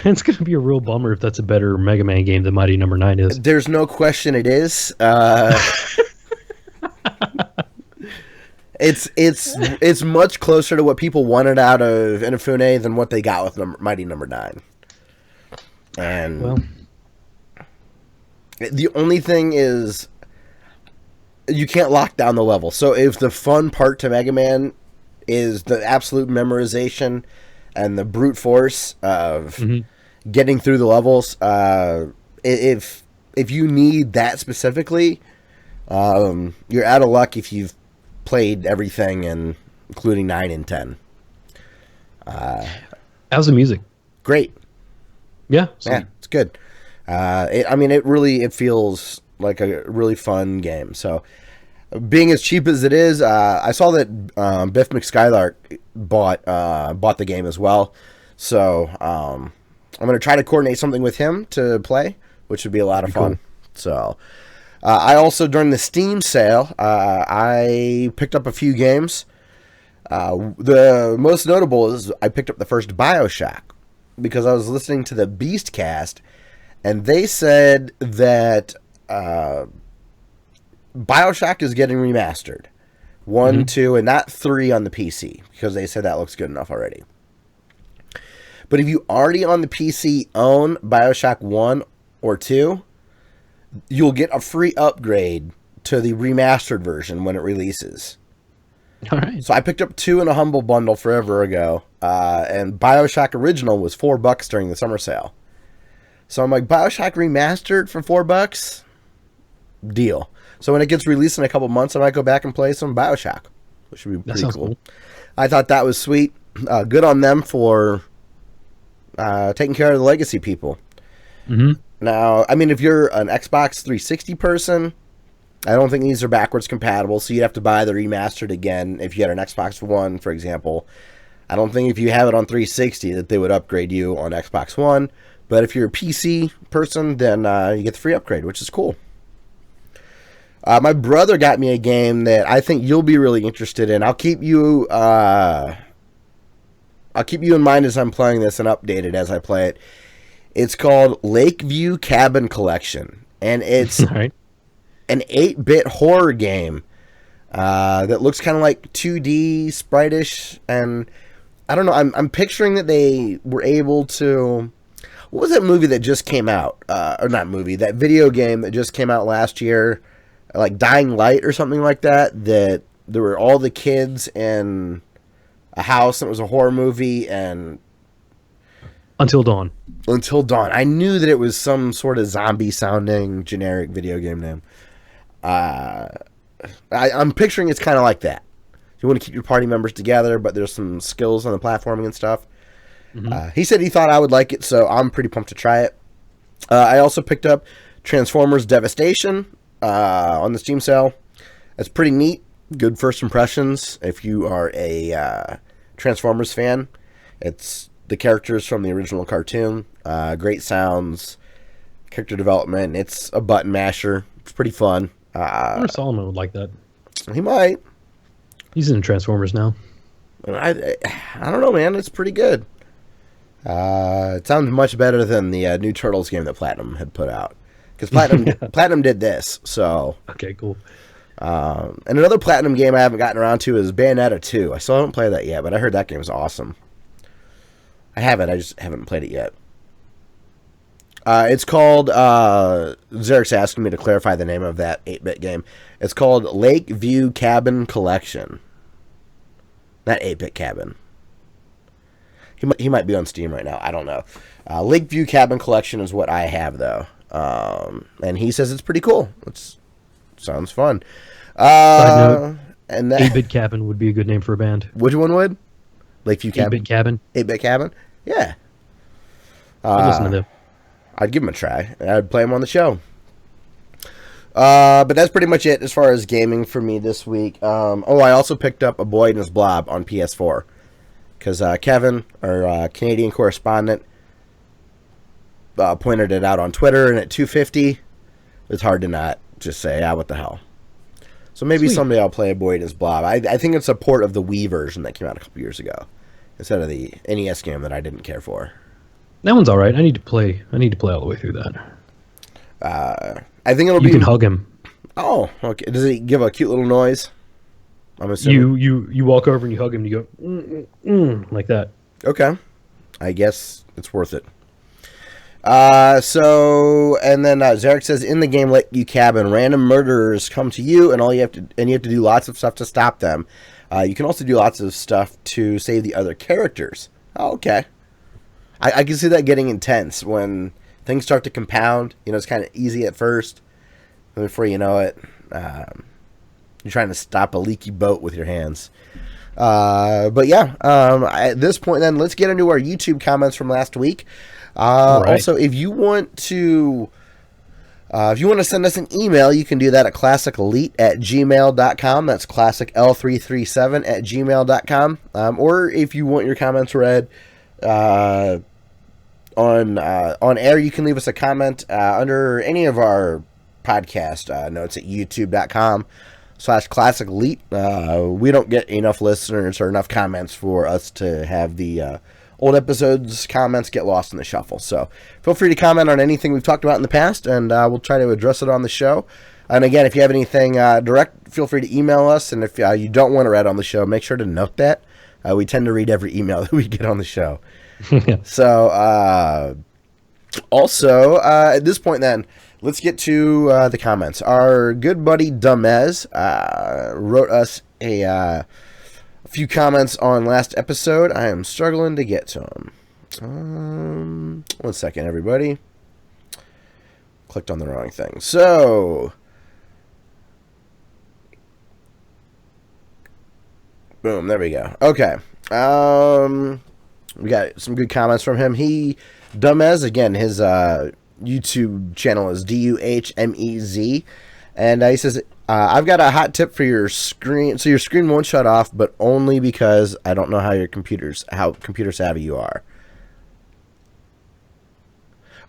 It's going to be a real bummer if that's a better Mega Man game than Mighty Number 9 is. There's no question it is. It's much closer to what people wanted out of Inafune than what they got with Mighty Number 9. And Well, the only thing is you can't lock down the level. So if the fun part to Mega Man is the absolute memorization and the brute force of getting through the levels, if you need that specifically, you're out of luck if you've played everything, and including 9 and 10. how's the music? Great. Yeah. Yeah, it's good. It feels like a really fun game. So, being as cheap as it is, I saw that Biff McSkylark bought the game as well. So, I'm going to try to coordinate something with him to play, which would be a lot of fun. Cool. So, I also, during the Steam sale, I picked up a few games. The most notable is I picked up the first BioShock, because I was listening to the Beastcast, and they said that BioShock is getting remastered. 1, 2, and not 3 on the PC, because they said that looks good enough already. But if you already on the PC own BioShock 1 or 2, you'll get a free upgrade to the remastered version when it releases. All right. So I picked up 2 in a Humble Bundle forever ago, and BioShock Original was $4 during the summer sale. So I'm like, BioShock Remastered for $4? Deal. So when it gets released in a couple months, I might go back and play some BioShock, which would be pretty cool. I thought that was sweet. Good on them for taking care of the legacy people. Now, I mean, if you're an Xbox 360 person, I don't think these are backwards compatible, so you'd have to buy the remastered again if you had an Xbox One, for example. I don't think if you have it on 360 that they would upgrade you on Xbox One, but if you're a PC person, then you get the free upgrade, which is cool. My brother got me a game that I think you'll be really interested in. I'll keep you in mind as I'm playing this and update it as I play it. It's called Lakeview Cabin Collection, and it's an 8-bit horror game that looks kind of like 2D, sprite-ish, and I don't know, I'm picturing that they were able to... What was that movie that just came out? Or not movie, that video game that just came out last year, like Dying Light or something like that, that there were all the kids in a house, and it was a horror movie, and... Until Dawn. Until Dawn. I knew that it was some sort of zombie-sounding generic video game name. I'm picturing it's kind of like that. You want to keep your party members together, but there's some skills on the platforming and stuff. He said he thought I would like it, so I'm pretty pumped to try it. I also picked up Transformers Devastation on the Steam sale. It's pretty neat. Good first impressions if you are a Transformers fan. It's the characters from the original cartoon. Great sounds, character development. It's a button masher. It's pretty fun. I wonder if Solomon would like that. He might. He's in Transformers now. I don't know, man. It's pretty good. It sounds much better than the new Turtles game that Platinum had put out. Because Platinum did this, so... Okay, cool. And another Platinum game I haven't gotten around to is Bayonetta 2. I still haven't played that yet, but I heard that game is awesome. I have it, I just haven't played it yet. It's called, Zerek's asking me to clarify the name of that 8-bit game. It's called Lakeview Cabin Collection. Not 8-bit Cabin. He might be on Steam right now. I don't know. Lakeview Cabin Collection is what I have, though. And he says it's pretty cool. Sounds fun. Side note, and that 8-bit Cabin would be a good name for a band. Which one would? Lakeview Cabin? 8-bit Cabin. 8-bit Cabin? Yeah. I'd listen to them. I'd give him a try. I'd play him on the show. But that's pretty much it as far as gaming for me this week. I also picked up A Boy and His Blob on PS4. Because Kevin, our Canadian correspondent, pointed it out on Twitter, and at 250, it's hard to not just say, what the hell. So maybe someday I'll play A Boy and His Blob. I think it's a port of the Wii version that came out a couple years ago, instead of the NES game that I didn't care for. That one's all right. I need to play all the way through that. I think it'll be. You can hug him. Oh, okay. Does he give a cute little noise? I'm assuming. You walk over and you hug him and you go like that. Okay. I guess it's worth it. And then Zarek says, in the game Lakeview Cabin, random murderers come to you, and you have to do lots of stuff to stop them. You can also do lots of stuff to save the other characters. Oh, okay. I can see that getting intense when things start to compound. It's kind of easy at first, and before you know it, you're trying to stop a leaky boat with your hands. But yeah, at this point, then let's get into our YouTube comments from last week. Right. Also, if you want to send us an email, you can do that at classicelite@gmail.com. That's classicl337@gmail.com. Or if you want your comments read on air, you can leave us a comment under any of our podcast notes at youtube.com/classicelite. We don't get enough listeners or enough comments for us to have the old episodes comments get lost in the shuffle. So feel free to comment on anything we've talked about in the past, and we'll try to address it on the show. And again, if you have anything direct, feel free to email us. And if you don't want to read on the show, make sure to note that. We tend to read every email that we get on the show. So also, at this point then, let's get to the comments. Our good buddy Dumez wrote us a few comments on last episode. I am struggling to get to them. 1 second, everybody. Clicked on the wrong thing. So, boom, there we go. Okay. We got some good comments from him. Dumez, again, his YouTube channel is DUHMEZ. And he says, I've got a hot tip for your screen. So your screen won't shut off, but only because I don't know how computer savvy you are.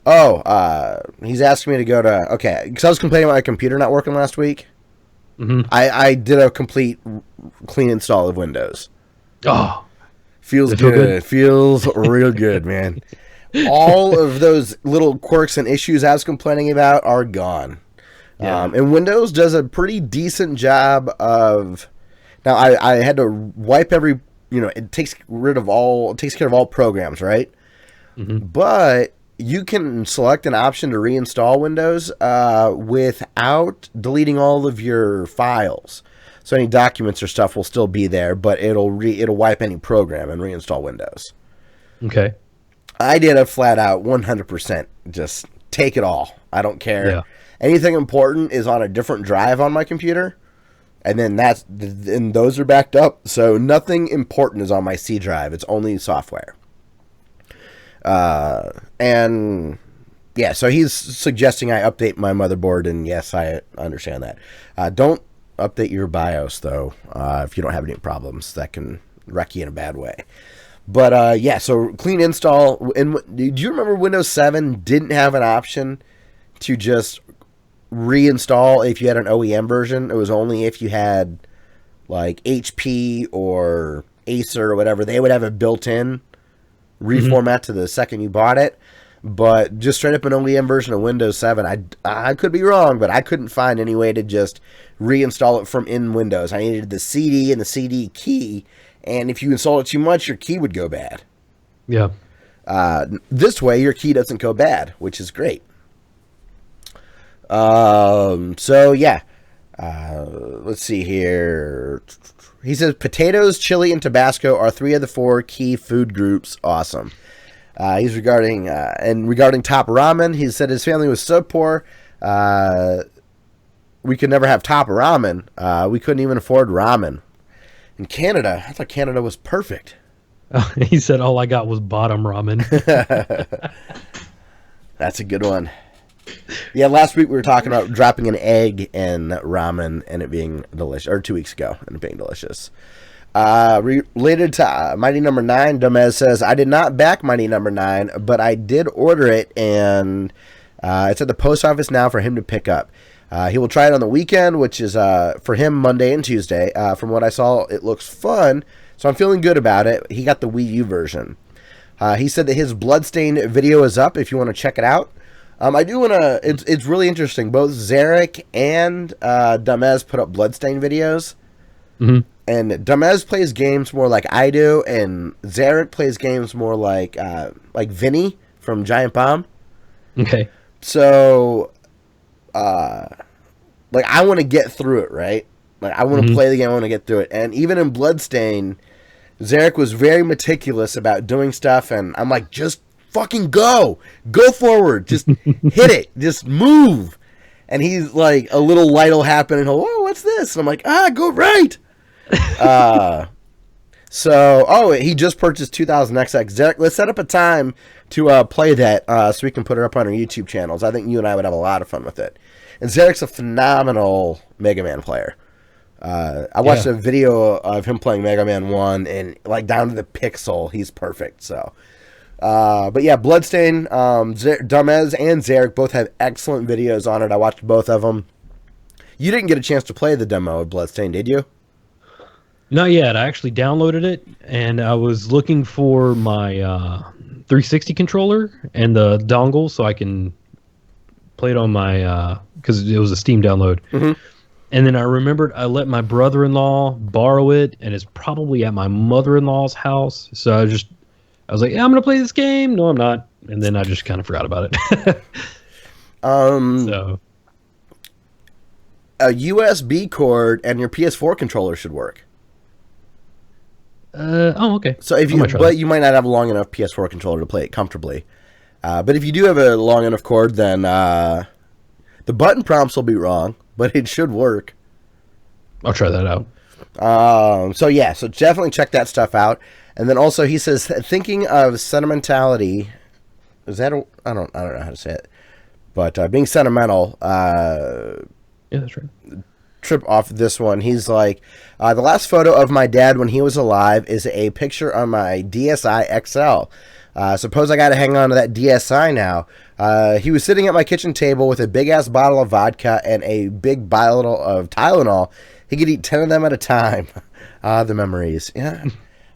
Oh, he's asking me to go to, okay, because I was complaining about my computer not working last week. Mm-hmm. I did a complete clean install of Windows. Oh, feels good. Feels real good, man. All of those little quirks and issues I was complaining about are gone. Yeah. And Windows does a pretty decent job of. Now I had to wipe every. It takes care of all programs, right? Mm-hmm. But you can select an option to reinstall Windows without deleting all of your files. So any documents or stuff will still be there, but it'll wipe any program and reinstall Windows. Okay. I did a flat out 100%. Just take it all. I don't care. Yeah. Anything important is on a different drive on my computer, and then those are backed up. So nothing important is on my C drive. It's only software. And yeah, so he's suggesting I update my motherboard, and yes, I understand that. Don't update your BIOS though. If you don't have any problems, that can wreck you in a bad way. But yeah, so clean install. And do you remember Windows 7 didn't have an option to just reinstall if you had an OEM version? It was only if you had like HP or Acer or whatever. They would have a built-in reformat to the second you bought it. But just straight up an OEM version of Windows 7, I could be wrong, but I couldn't find any way to just reinstall it from in Windows. I needed the CD and the CD key, and if you installed it too much, your key would go bad. Yeah. This way, your key doesn't go bad, which is great. So yeah, let's see here. He says potatoes, chili, and Tabasco are 3 of the 4 key food groups. Awesome. He's regarding top ramen. He said his family was so poor, we could never have top ramen. We couldn't even afford ramen. In Canada, I thought Canada was perfect. He said all I got was bottom ramen. That's a good one. Yeah, last week we were talking about dropping an egg in ramen and it being delicious, or 2 weeks ago, and it being delicious. Related to Mighty Number 9, Domez says, I did not back Mighty Number 9, but I did order it, and it's at the post office now for him to pick up. He will try it on the weekend, which is for him Monday and Tuesday. From what I saw, it looks fun, so I'm feeling good about it. He got the Wii U version. He said that his Bloodstained video is up if you want to check it out. I do want to... It's really interesting. Both Zarek and Domez put up Bloodstained videos. Mm-hmm. And Domez plays games more like I do, and Zarek plays games more like Vinny from Giant Bomb. Okay. So, I want to get through it, right? Like, I want to play the game, I want to get through it. And even in Bloodstained, Zarek was very meticulous about doing stuff, and I'm like, just fucking go forward, just hit it, just move. And he's like, a little light will happen, and he'll, oh, what's this? And I'm like, go right. He just purchased 2000XX. Zarek, let's set up a time to play that so we can put it up on our YouTube channels. I think you and I would have a lot of fun with it. And Zarek's a phenomenal Mega Man player. I watched a video of him playing Mega Man 1, and like down to the pixel, he's perfect. So, but yeah, Bloodstain, Domez and Zarek both have excellent videos on it. I watched both of them. You didn't get a chance to play the demo of Bloodstain, did you? Not yet. I actually downloaded it, and I was looking for my 360 controller and the dongle so I can play it on my... because it was a Steam download. Mm-hmm. And then I remembered I let my brother-in-law borrow it, and it's probably at my mother-in-law's house. So I was like, yeah, I'm going to play this game. No, I'm not. And then I just kind of forgot about it. So a USB cord and your PS4 controller should work. Okay. So you might not have a long enough PS4 controller to play it comfortably. But if you do have a long enough cord, then the button prompts will be wrong, but it should work. I'll try that out. So definitely check that stuff out. And then also he says, thinking of sentimentality, is that I don't know how to say it, but being sentimental. Yeah, that's right. Trip off this one. He's like, the last photo of my dad when he was alive is a picture on my DSi XL. Suppose I got to hang on to that DSi now. He was sitting at my kitchen table with a big-ass bottle of vodka and a big bottle of Tylenol. He could eat 10 of them at a time. The memories. Yeah.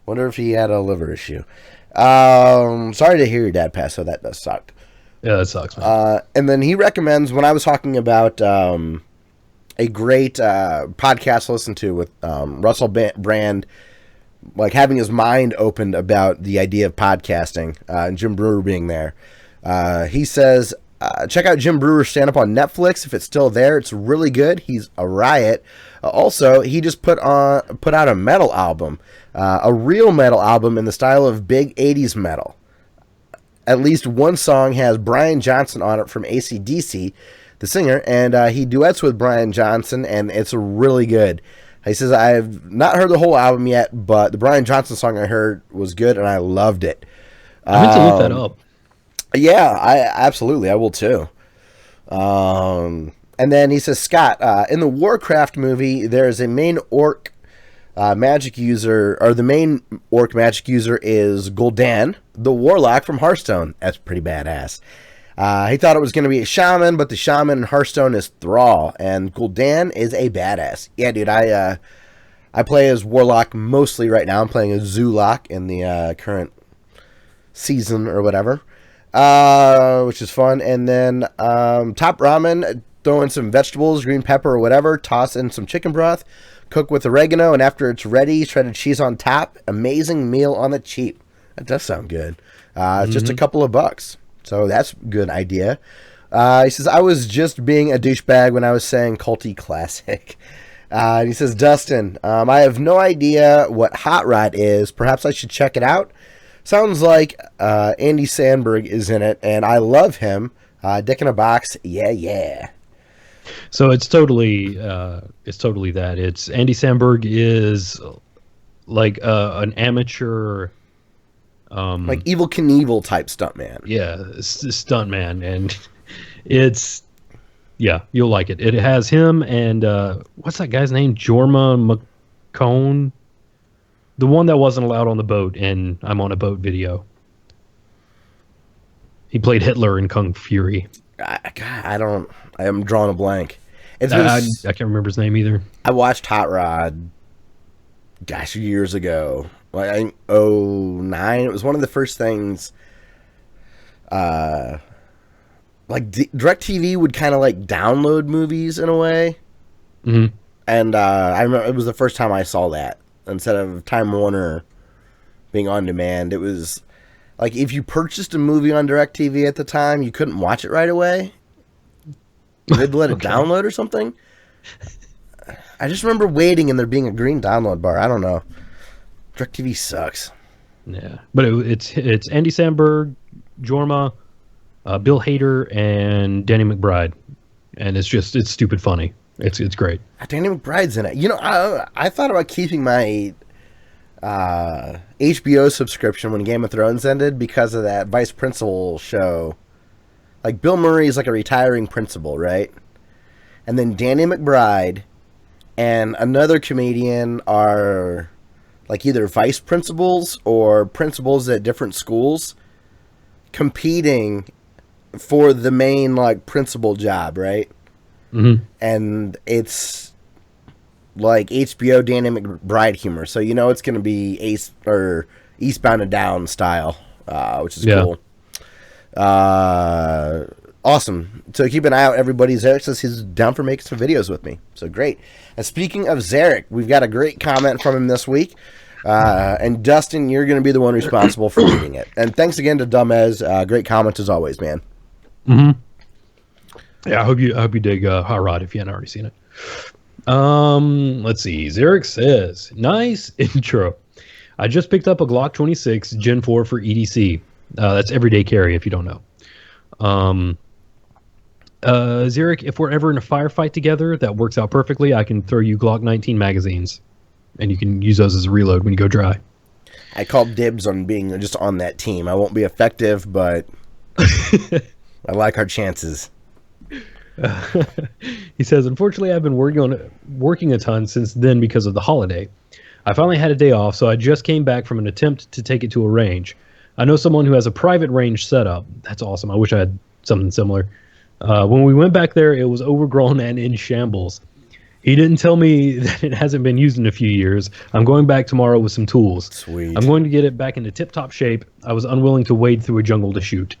Wonder if he had a liver issue. Sorry to hear your dad pass, so that does suck. Yeah, that sucks, man. And then he recommends, when I was talking about a great podcast to listen to with Russell Brand, like having his mind opened about the idea of podcasting, and Jim Brewer being there. He says, check out Jim Brewer's stand-up on Netflix. If it's still there, it's really good. He's a riot. Also, he just put out a metal album, a real metal album in the style of big 80s metal. At least one song has Brian Johnson on it from AC/DC, the singer, and he duets with Brian Johnson, and it's really good. He says, I've not heard the whole album yet, but the Brian Johnson song I heard was good, and I loved it. I meant to look that up. Yeah, I will too. And then he says, Scott, in the Warcraft movie, there's a main orc magic user, or the main orc magic user is Gul'dan, the warlock from Hearthstone. That's pretty badass. He thought it was going to be a shaman, but the shaman in Hearthstone is Thrall, and Gul'dan is a badass. Yeah, dude, I play as warlock mostly right now. I'm playing as Zulok in the current season or whatever, which is fun. And then top ramen, throw in some vegetables, green pepper or whatever, toss in some chicken broth, cook with oregano, and after it's ready, shredded cheese on top. Amazing meal on the cheap. That does sound good. It's just a couple of bucks. So that's a good idea. He says, I was just being a douchebag when I was saying culty classic. And he says, Dustin, I have no idea what Hot Rod is. Perhaps I should check it out. Sounds like Andy Samberg is in it, and I love him. Dick in a box, yeah. So it's totally that. It's Andy Samberg is like an amateur, like Evel Knievel type stuntman. Yeah, stuntman, and it's you'll like it. It has him and what's that guy's name? Jorma McCone, the one that wasn't allowed on the boat, and I'm on a boat video. He played Hitler in Kung Fury. I am drawing a blank. I can't remember his name either. I watched Hot Rod, years ago. Like, I think 2009. It was one of the first things. Like DirecTV would kind of like download movies in a way. Mm-hmm. And I remember it was the first time I saw that. Instead of Time Warner being on demand, it was like if you purchased a movie on DirecTV at the time, you couldn't watch it right away. You had to let it download or something. I just remember waiting and there being a green download bar. I don't know. DirecTV sucks. Yeah, but it's Andy Samberg, Jorma, Bill Hader, and Danny McBride, and it's stupid funny. It's great. Danny McBride's in it. You know, I thought about keeping my HBO subscription when Game of Thrones ended because of that Vice Principal show. Like, Bill Murray is like a retiring principal, right? And then Danny McBride and another comedian are like either vice principals or principals at different schools competing for the main like principal job, right? Mm-hmm. And it's like HBO Danny McBride humor, so you know it's going to be Eastbound and Down style, which is cool. Awesome. So keep an eye out, everybody. Zarek says he's down for making some videos with me, so great. And speaking of Zarek, we've got a great comment from him this week. And Dustin, you're going to be the one responsible for reading it. And thanks again to Dumez. Great comments as always, man. Mm-hmm. Yeah, I hope you dig Hot Rod if you hadn't already seen it. Let's see. Zarek says, nice intro. I just picked up a Glock 26 Gen 4 for EDC. That's everyday carry if you don't know. Zarek, if we're ever in a firefight together, that works out perfectly. I can throw you Glock 19 magazines, and you can use those as a reload when you go dry. I called dibs on being just on that team. I won't be effective, but I like our chances. He says, unfortunately, I've been working a ton since then because of the holiday. I finally had a day off, so I just came back from an attempt to take it to a range. I know someone who has a private range setup. That's awesome. I wish I had something similar. When we went back there, it was overgrown and in shambles. He didn't tell me that it hasn't been used in a few years. I'm going back tomorrow with some tools. Sweet. I'm going to get it back into tip-top shape. I was unwilling to wade through a jungle to shoot.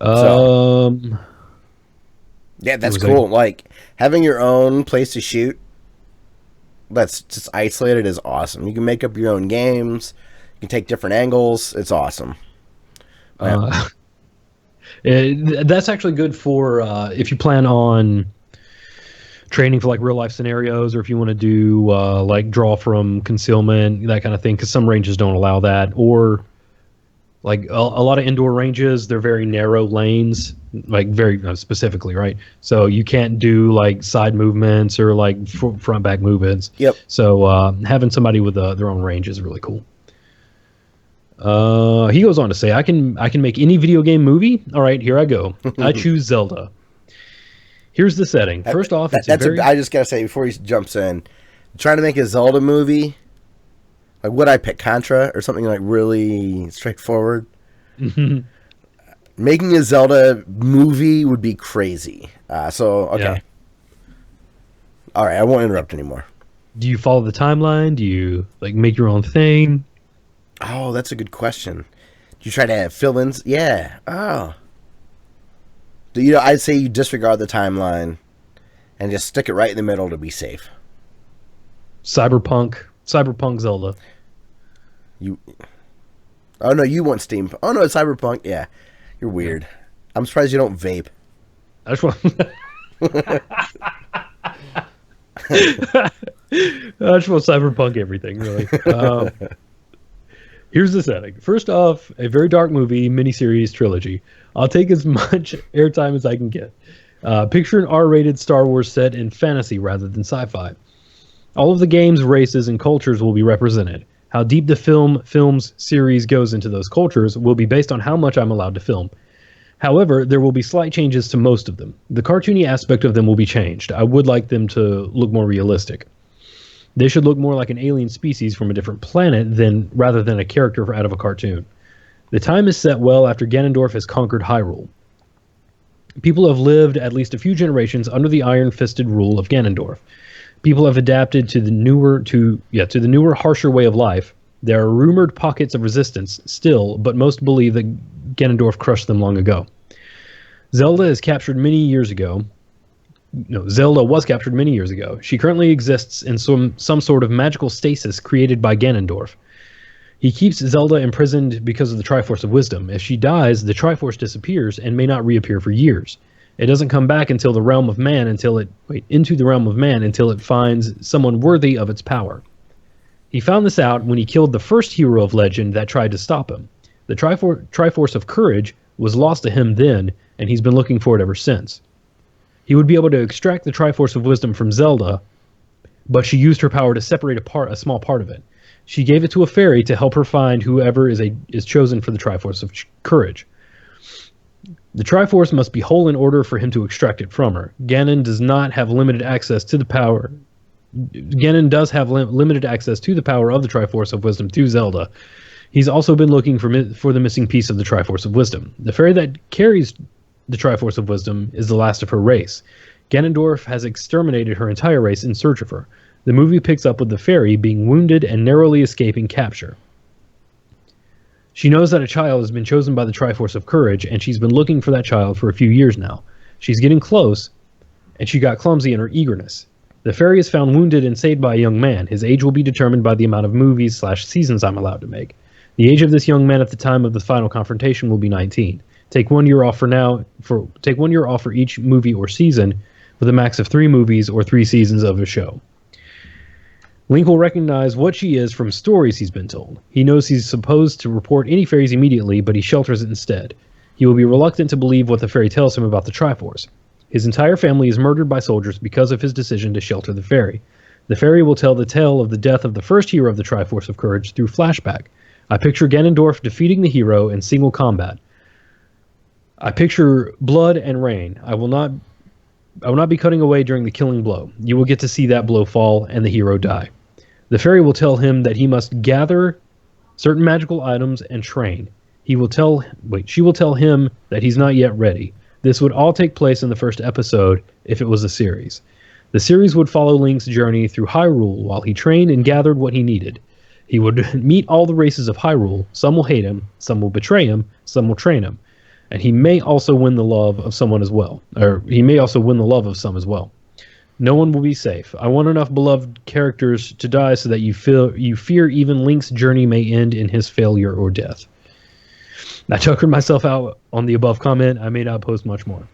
Yeah, that's cool. Like, having your own place to shoot that's just isolated is awesome. You can make up your own games. You can take different angles. It's awesome. That's actually good for if you plan on training for like real life scenarios, or if you want to do like draw from concealment, that kind of thing, because some ranges don't allow that, or like a lot of indoor ranges, they're very narrow lanes, like very specifically, right? So you can't do like side movements or like front back movements. Yep. So having somebody with their own range is really cool. He goes on to say, I can make any video game movie. All right, here I go. I choose Zelda. Here's the setting. First off, I just gotta say before he jumps in, trying to make a Zelda movie. Like, would I pick Contra or something like really straightforward? Mm-hmm. Making a Zelda movie would be crazy. Okay. Yeah. All right, I won't interrupt anymore. Do you follow the timeline? Do you like make your own thing? Oh, that's a good question. Do you try to fill in? Yeah. Oh. I'd say you disregard the timeline and just stick it right in the middle to be safe. Cyberpunk Zelda. Oh, no, you want steam. Oh, no, it's cyberpunk. Yeah, you're weird. I'm surprised you don't vape. I just want... I just want cyberpunk everything, really. Here's the setting. First off, a very dark movie, miniseries, trilogy. I'll take as much airtime as I can get. Picture an R-rated Star Wars set in fantasy rather than sci-fi. All of the games, races, and cultures will be represented. How deep the film's series goes into those cultures will be based on how much I'm allowed to film. However, there will be slight changes to most of them. The cartoony aspect of them will be changed. I would like them to look more realistic. They should look more like an alien species from a different planet rather than a character out of a cartoon. The time is set well after Ganondorf has conquered Hyrule. People have lived at least a few generations under the iron-fisted rule of Ganondorf. People have adapted to the newer, harsher way of life. There are rumored pockets of resistance still, but most believe that Ganondorf crushed them long ago. Zelda was captured many years ago. She currently exists in some sort of magical stasis created by Ganondorf. He keeps Zelda imprisoned because of the Triforce of Wisdom. If she dies, the Triforce disappears and may not reappear for years. It doesn't come back into the realm of man until it finds someone worthy of its power. He found this out when he killed the first hero of legend that tried to stop him. The Triforce of Courage was lost to him then, and he's been looking for it ever since. He would be able to extract the Triforce of Wisdom from Zelda, but she used her power to separate a small part of it. She gave it to a fairy to help her find whoever is chosen for the Triforce of Courage. The Triforce must be whole in order for him to extract it from her. Ganon does have limited access to the power of the Triforce of Wisdom through Zelda. He's also been looking for the missing piece of the Triforce of Wisdom. The fairy that carries the Triforce of Wisdom is the last of her race. Ganondorf has exterminated her entire race in search of her. The movie picks up with the fairy being wounded and narrowly escaping capture. She knows that a child has been chosen by the Triforce of Courage, and she's been looking for that child for a few years now. She's getting close, and she got clumsy in her eagerness. The fairy is found wounded and saved by a young man. His age will be determined by the amount of movies/seasons I'm allowed to make. The age of this young man at the time of the final confrontation will be 19. Take 1 year off for each movie or season, with a max of 3 movies or 3 seasons of a show. Link will recognize what she is from stories he's been told. He knows he's supposed to report any fairies immediately, but he shelters it instead. He will be reluctant to believe what the fairy tells him about the Triforce. His entire family is murdered by soldiers because of his decision to shelter the fairy. The fairy will tell the tale of the death of the first hero of the Triforce of Courage through flashback. I picture Ganondorf defeating the hero in single combat. I picture blood and rain. I will not be cutting away during the killing blow. You will get to see that blow fall and the hero die. The fairy will tell him that he must gather certain magical items and train. She will tell him that he's not yet ready. This would all take place in the first episode if it was a series. The series would follow Link's journey through Hyrule while he trained and gathered what he needed. He would meet all the races of Hyrule. Some will hate him, some will betray him, some will train him. And he may also win the love of someone as well. Or he may also win the love of some as well. No one will be safe. I want enough beloved characters to die so that you fear even Link's journey may end in his failure or death. I chuckled myself out on the above comment. I may not post much more.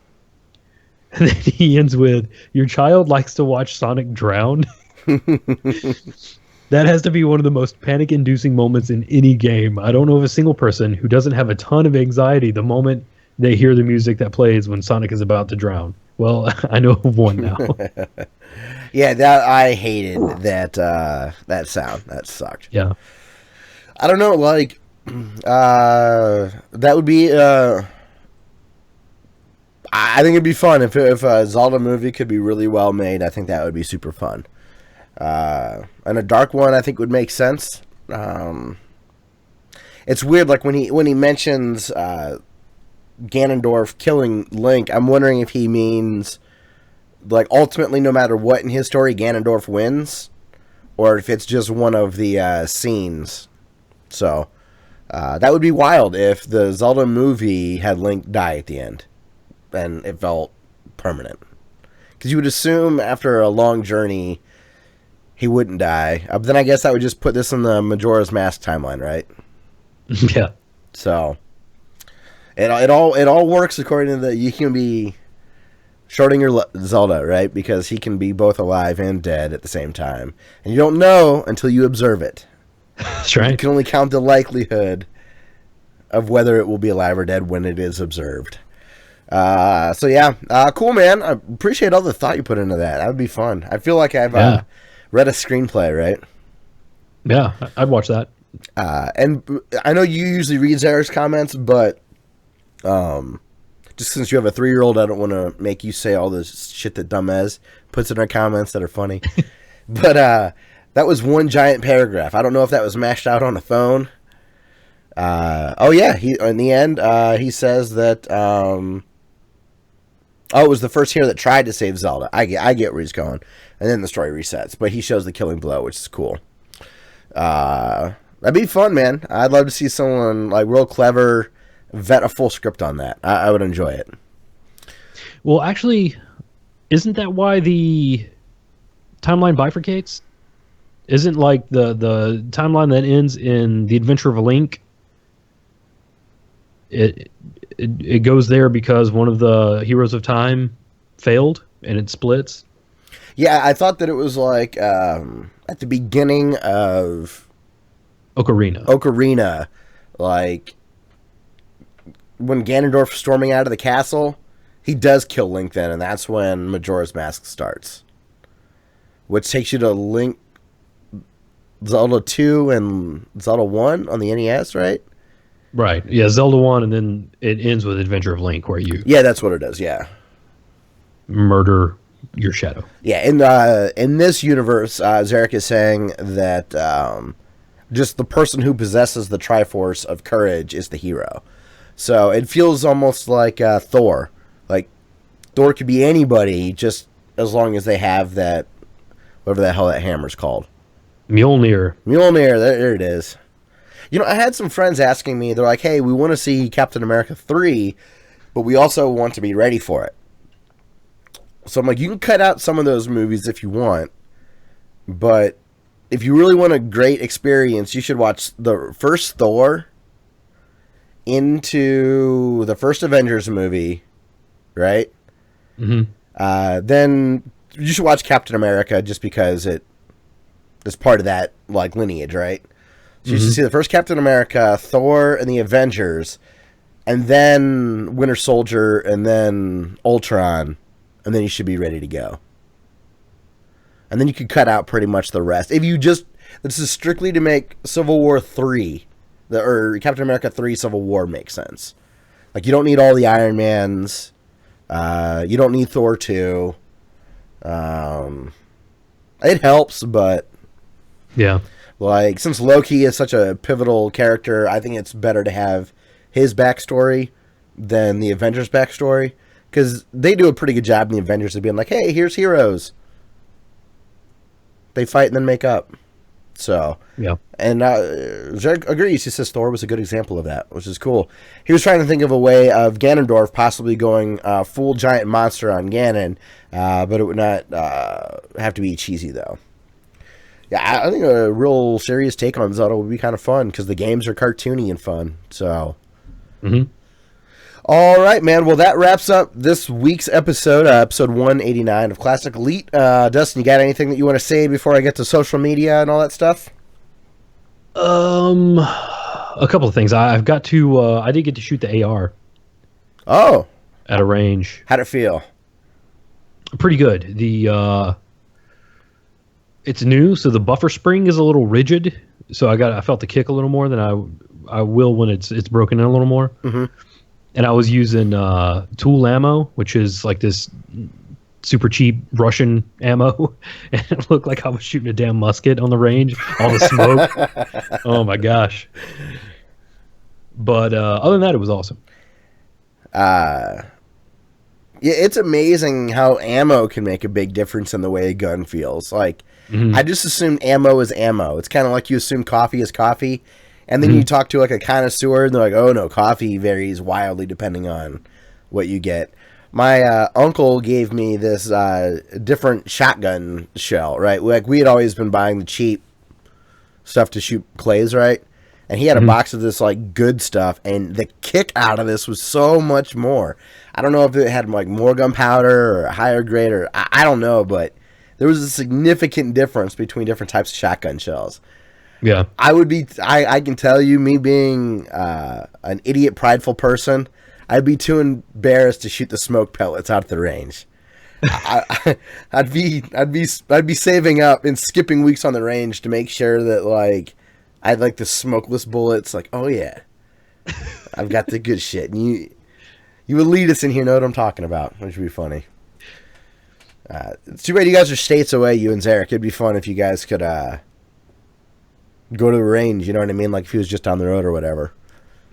And then he ends with, your child likes to watch Sonic drown. That has to be one of the most panic-inducing moments in any game. I don't know of a single person who doesn't have a ton of anxiety the moment they hear the music that plays when Sonic is about to drown. Well, I know of one now. Yeah, I hated that sound. That sucked. Yeah. I don't know, like, that would be, I think it'd be fun if a Zelda movie could be really well made. I think that would be super fun. And a dark one, I think, would make sense. It's weird, like when he mentions Ganondorf killing Link, I'm wondering if he means, like, ultimately, no matter what in his story, Ganondorf wins, or if it's just one of the scenes. So that would be wild if the Zelda movie had Link die at the end, and it felt permanent. Because you would assume after a long journey he wouldn't die. But then I guess that would just put this in the Majora's Mask timeline, right? Yeah. So it all works according to the you can be Schrodinger Zelda, right? Because he can be both alive and dead at the same time, and you don't know until you observe it. That's right. You can only count the likelihood of whether it will be alive or dead when it is observed. So yeah, cool, man. I appreciate all the thought you put into that. That would be fun. I feel like I've read a screenplay, right? Yeah, I'd watch that. And I know you usually read Zara's comments, but just since you have a 3-year-old, I don't want to make you say all this shit that Dumbass puts in her comments that are funny. But that was one giant paragraph. I don't know if that was mashed out on a phone. Oh yeah, in the end he says that it was the first hero that tried to save Zelda. I get where he's going, and then the story resets. But he shows the killing blow, which is cool. That'd be fun, man. I'd love to see someone like real clever vet a full script on that. I would enjoy it. Well, actually, isn't that why the timeline bifurcates? Isn't like the timeline that ends in The Adventure of a Link? It goes there because one of the Heroes of Time failed and it splits. Yeah, I thought that it was like at the beginning of Ocarina, like when Ganondorf's storming out of the castle, he does kill Link then, and that's when Majora's Mask starts, which takes you to Link, Zelda 2 and Zelda 1 on the NES, right? Right. Yeah, Zelda 1, and then it ends with Adventure of Link, where you... Yeah, that's what it does, yeah. Murder your shadow. Yeah, in this universe, Zarek is saying that just the person who possesses the Triforce of Courage is the hero. So it feels almost like Thor. Like, Thor could be anybody, just as long as they have that, whatever the hell that hammer's called. Mjolnir, there it is. You know, I had some friends asking me, they're like, hey, we want to see Captain America 3, but we also want to be ready for it. So I'm like, you can cut out some of those movies if you want, but if you really want a great experience, you should watch the first Thor into the first Avengers movie, right? Mm-hmm. Then you should watch Captain America just because it is part of that like lineage, right? So you should see the first Captain America, Thor, and the Avengers, and then Winter Soldier, and then Ultron, and then you should be ready to go. And then you could cut out pretty much the rest. If you just... This is strictly to make Civil War 3, or Captain America 3 Civil War make sense. Like, you don't need all the Iron Mans. You don't need Thor 2. It helps, but... Yeah. Like, since Loki is such a pivotal character, I think it's better to have his backstory than the Avengers' backstory. Because they do a pretty good job in the Avengers of being like, hey, here's heroes. They fight and then make up. So, yeah. And Zerg agrees. He says Thor was a good example of that, which is cool. He was trying to think of a way of Ganondorf possibly going full giant monster on Ganon, but it would not have to be cheesy, though. Yeah, I think a real serious take on Zelda would be kind of fun because the games are cartoony and fun. So, All right, man. Well, that wraps up this week's episode, episode 189 of Classic Elite. Dustin, you got anything that you want to say before I get to social media and all that stuff? A couple of things. I've got to. I did get to shoot the AR. Oh, at a range. How'd it feel? Pretty good. It's new, so the buffer spring is a little rigid. So I felt the kick a little more than I will when it's broken in a little more. Mm-hmm. And I was using tool ammo, which is like this super cheap Russian ammo, and it looked like I was shooting a damn musket on the range. All the smoke. Oh my gosh! But other than that, it was awesome. Yeah, it's amazing how ammo can make a big difference in the way a gun feels. Like, I just assumed ammo is ammo. It's kind of like you assume coffee is coffee, and then you talk to like a connoisseur, and they're like, "Oh no, coffee varies wildly depending on what you get." My uncle gave me this different shotgun shell. Right, like we had always been buying the cheap stuff to shoot clays, right? and he had a box of this like good stuff, and the kick out of this was so much more. I don't know if it had like more gunpowder or a higher grade, or I don't know, but there was a significant difference between different types of shotgun shells. Yeah. I can tell you, me being an idiot, prideful person, I'd be too embarrassed to shoot the smoke pellets out at the range. I'd be saving up and skipping weeks on the range to make sure that like I'd like the smokeless bullets. Like, oh yeah, I've got the good shit. And you elitists in here know what I'm talking about, which would be funny. It's too bad you guys are states away, you and Zarek. It'd be fun if you guys could go to the range, you know what I mean? Like if he was just down the road or whatever.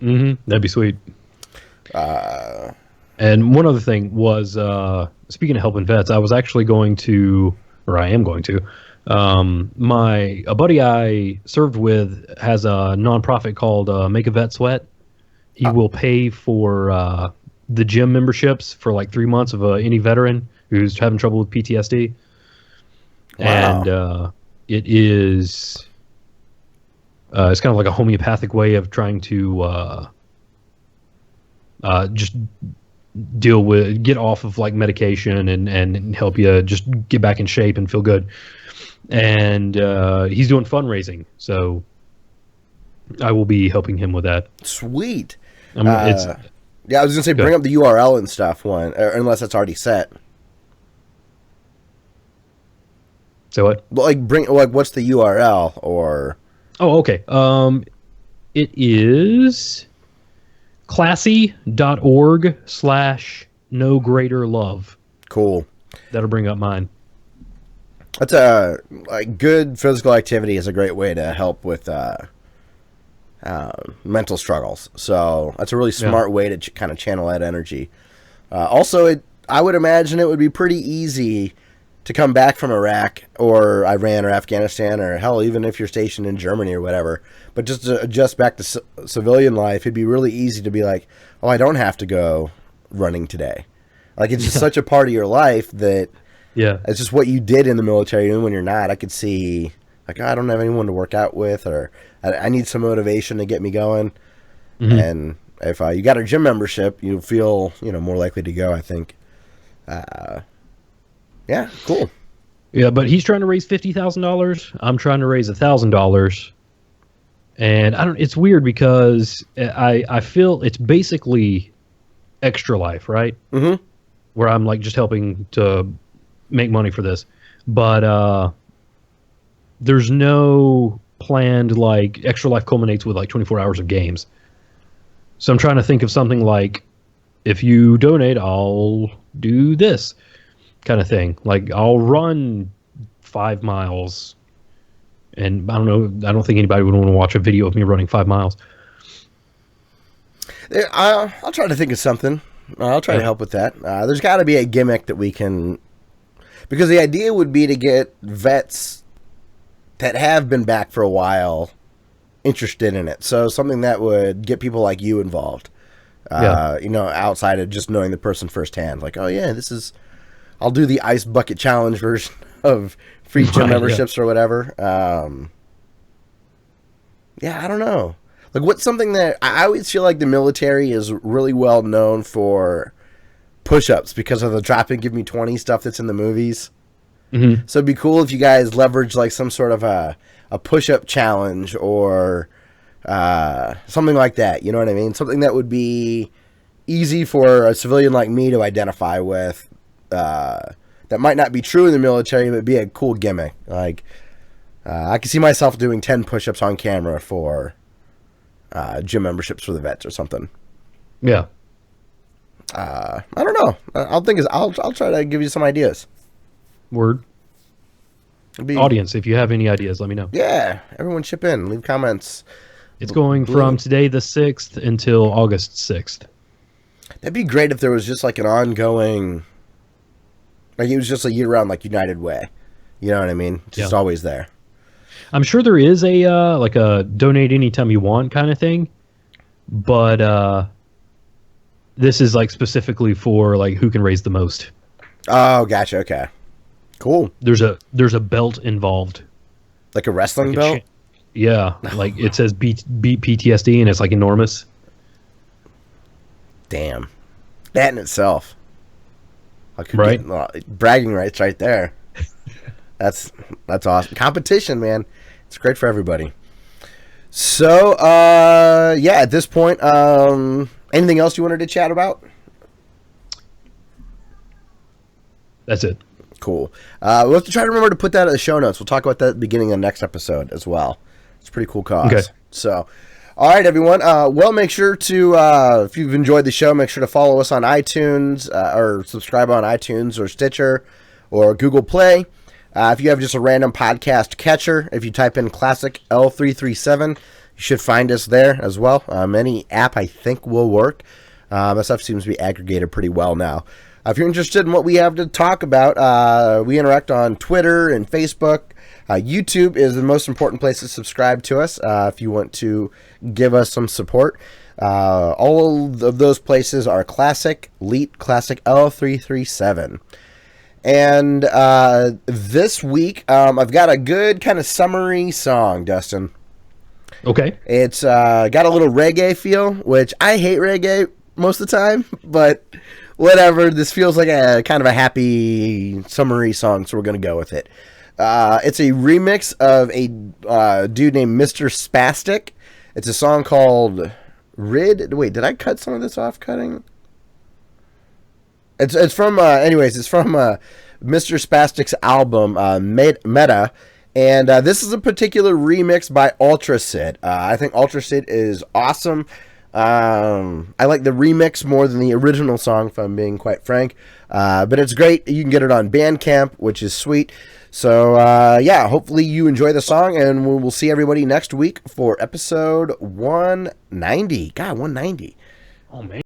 That'd be sweet. And one other thing was, speaking of helping vets, I was actually going to, or I am going to, a buddy I served with has a nonprofit called Make a Vet Sweat. He will pay for the gym memberships for like 3 months of any veteran who's having trouble with PTSD. Wow. And it is, it's kind of like a homeopathic way of trying to just get off of like medication and help you just get back in shape and feel good. And he's doing fundraising, so I will be helping him with that. Sweet. Yeah, I was gonna say bring up the URL and stuff unless that's already set. So what? What's the URL or? Oh, okay. It is classy.org/no greater love. Cool. That'll bring up mine. That's a good physical activity is a great way to help with mental struggles. So that's a really smart way to kind of channel that energy. Also, I would imagine it would be pretty easy to come back from Iraq or Iran or Afghanistan, or hell, even if you're stationed in Germany or whatever, but just to adjust back to civilian life, it'd be really easy to be like, oh, I don't have to go running today. Like, it's just such a part of your life that it's just what you did in the military. Even when you're not, I could see, like, oh, I don't have anyone to work out with, or I need some motivation to get me going. And if you got a gym membership, you feel, more likely to go, I think. Yeah, cool. Yeah, but he's trying to raise $50,000. I'm trying to raise $1,000. And it's weird because I feel it's basically Extra Life, right? Mm-hmm. Where I'm like just helping to make money for this. But there's no planned, like, Extra Life culminates with like 24 hours of games. So I'm trying to think of something like, if you donate, I'll do this kind of thing. Like, I'll run 5 miles, and I don't think anybody would want to watch a video of me running 5 miles. I'll try to think of something. I'll try to help with that. There's got to be a gimmick that we can, because the idea would be to get vets that have been back for a while interested in it. So something that would get people like you involved. Outside of just knowing the person firsthand. Like, oh yeah, I'll do the ice bucket challenge version of free gym memberships or whatever. I don't know. Like, what's something that I always feel like the military is really well known for push-ups because of the drop and give me 20 stuff that's in the movies. Mm-hmm. So it'd be cool if you guys leverage like some sort of a push-up challenge or something like that. You know what I mean? Something that would be easy for a civilian like me to identify with. That might not be true in the military, but be a cool gimmick. Like, I can see myself doing 10 push-ups on camera for gym memberships for the vets or something. Yeah. I don't know. I'll try to give you some ideas. Word. Audience, if you have any ideas, let me know. Yeah, everyone chip in, leave comments. It's going from today the 6th until August 6th. That'd be great if there was just like an ongoing, like it was just a year-round like United Way. You know what I mean? Just always there. I'm sure there is a like a donate anytime you want kind of thing, but this is like specifically for like who can raise the most. Oh, gotcha. Okay, cool. There's a belt involved, like a wrestling belt. Yeah, like it says beat PTSD, and it's like enormous. Damn. That in itself. I could Right. get bragging rights right there. That's awesome. Competition, man. It's great for everybody. So, yeah, at this point, anything else you wanted to chat about? That's it. Cool. We'll have to try to remember to put that in the show notes. We'll talk about that at the beginning of the next episode as well. It's a pretty cool cause. Okay. So, all right, everyone. Well, make sure to, if you've enjoyed the show, make sure to follow us on iTunes or subscribe on iTunes or Stitcher or Google Play. If you have just a random podcast catcher, if you type in Classic L337, you should find us there as well. Any app, I think, will work. That stuff seems to be aggregated pretty well now. If you're interested in what we have to talk about, we interact on Twitter and Facebook. YouTube is the most important place to subscribe to us if you want to give us some support. All of those places are Classic L337. And this week, I've got a good kind of summery song, Dustin. Okay. It's got a little reggae feel, which I hate reggae most of the time, but whatever. This feels like a kind of a happy summery song, so we're going to go with it. It's a remix of a dude named Mr. Spastic. It's a song called Rid. Wait, did I cut some of this off cutting? It's from it's from Mr. Spastic's album Meta, and this is a particular remix by Ultra Sid. I think Ultra Sid is awesome. I like the remix more than the original song, if I'm being quite frank. But it's great. You can get it on Bandcamp, which is sweet. So yeah, hopefully you enjoy the song, and we'll see everybody next week for episode 190. God, 190. Oh man.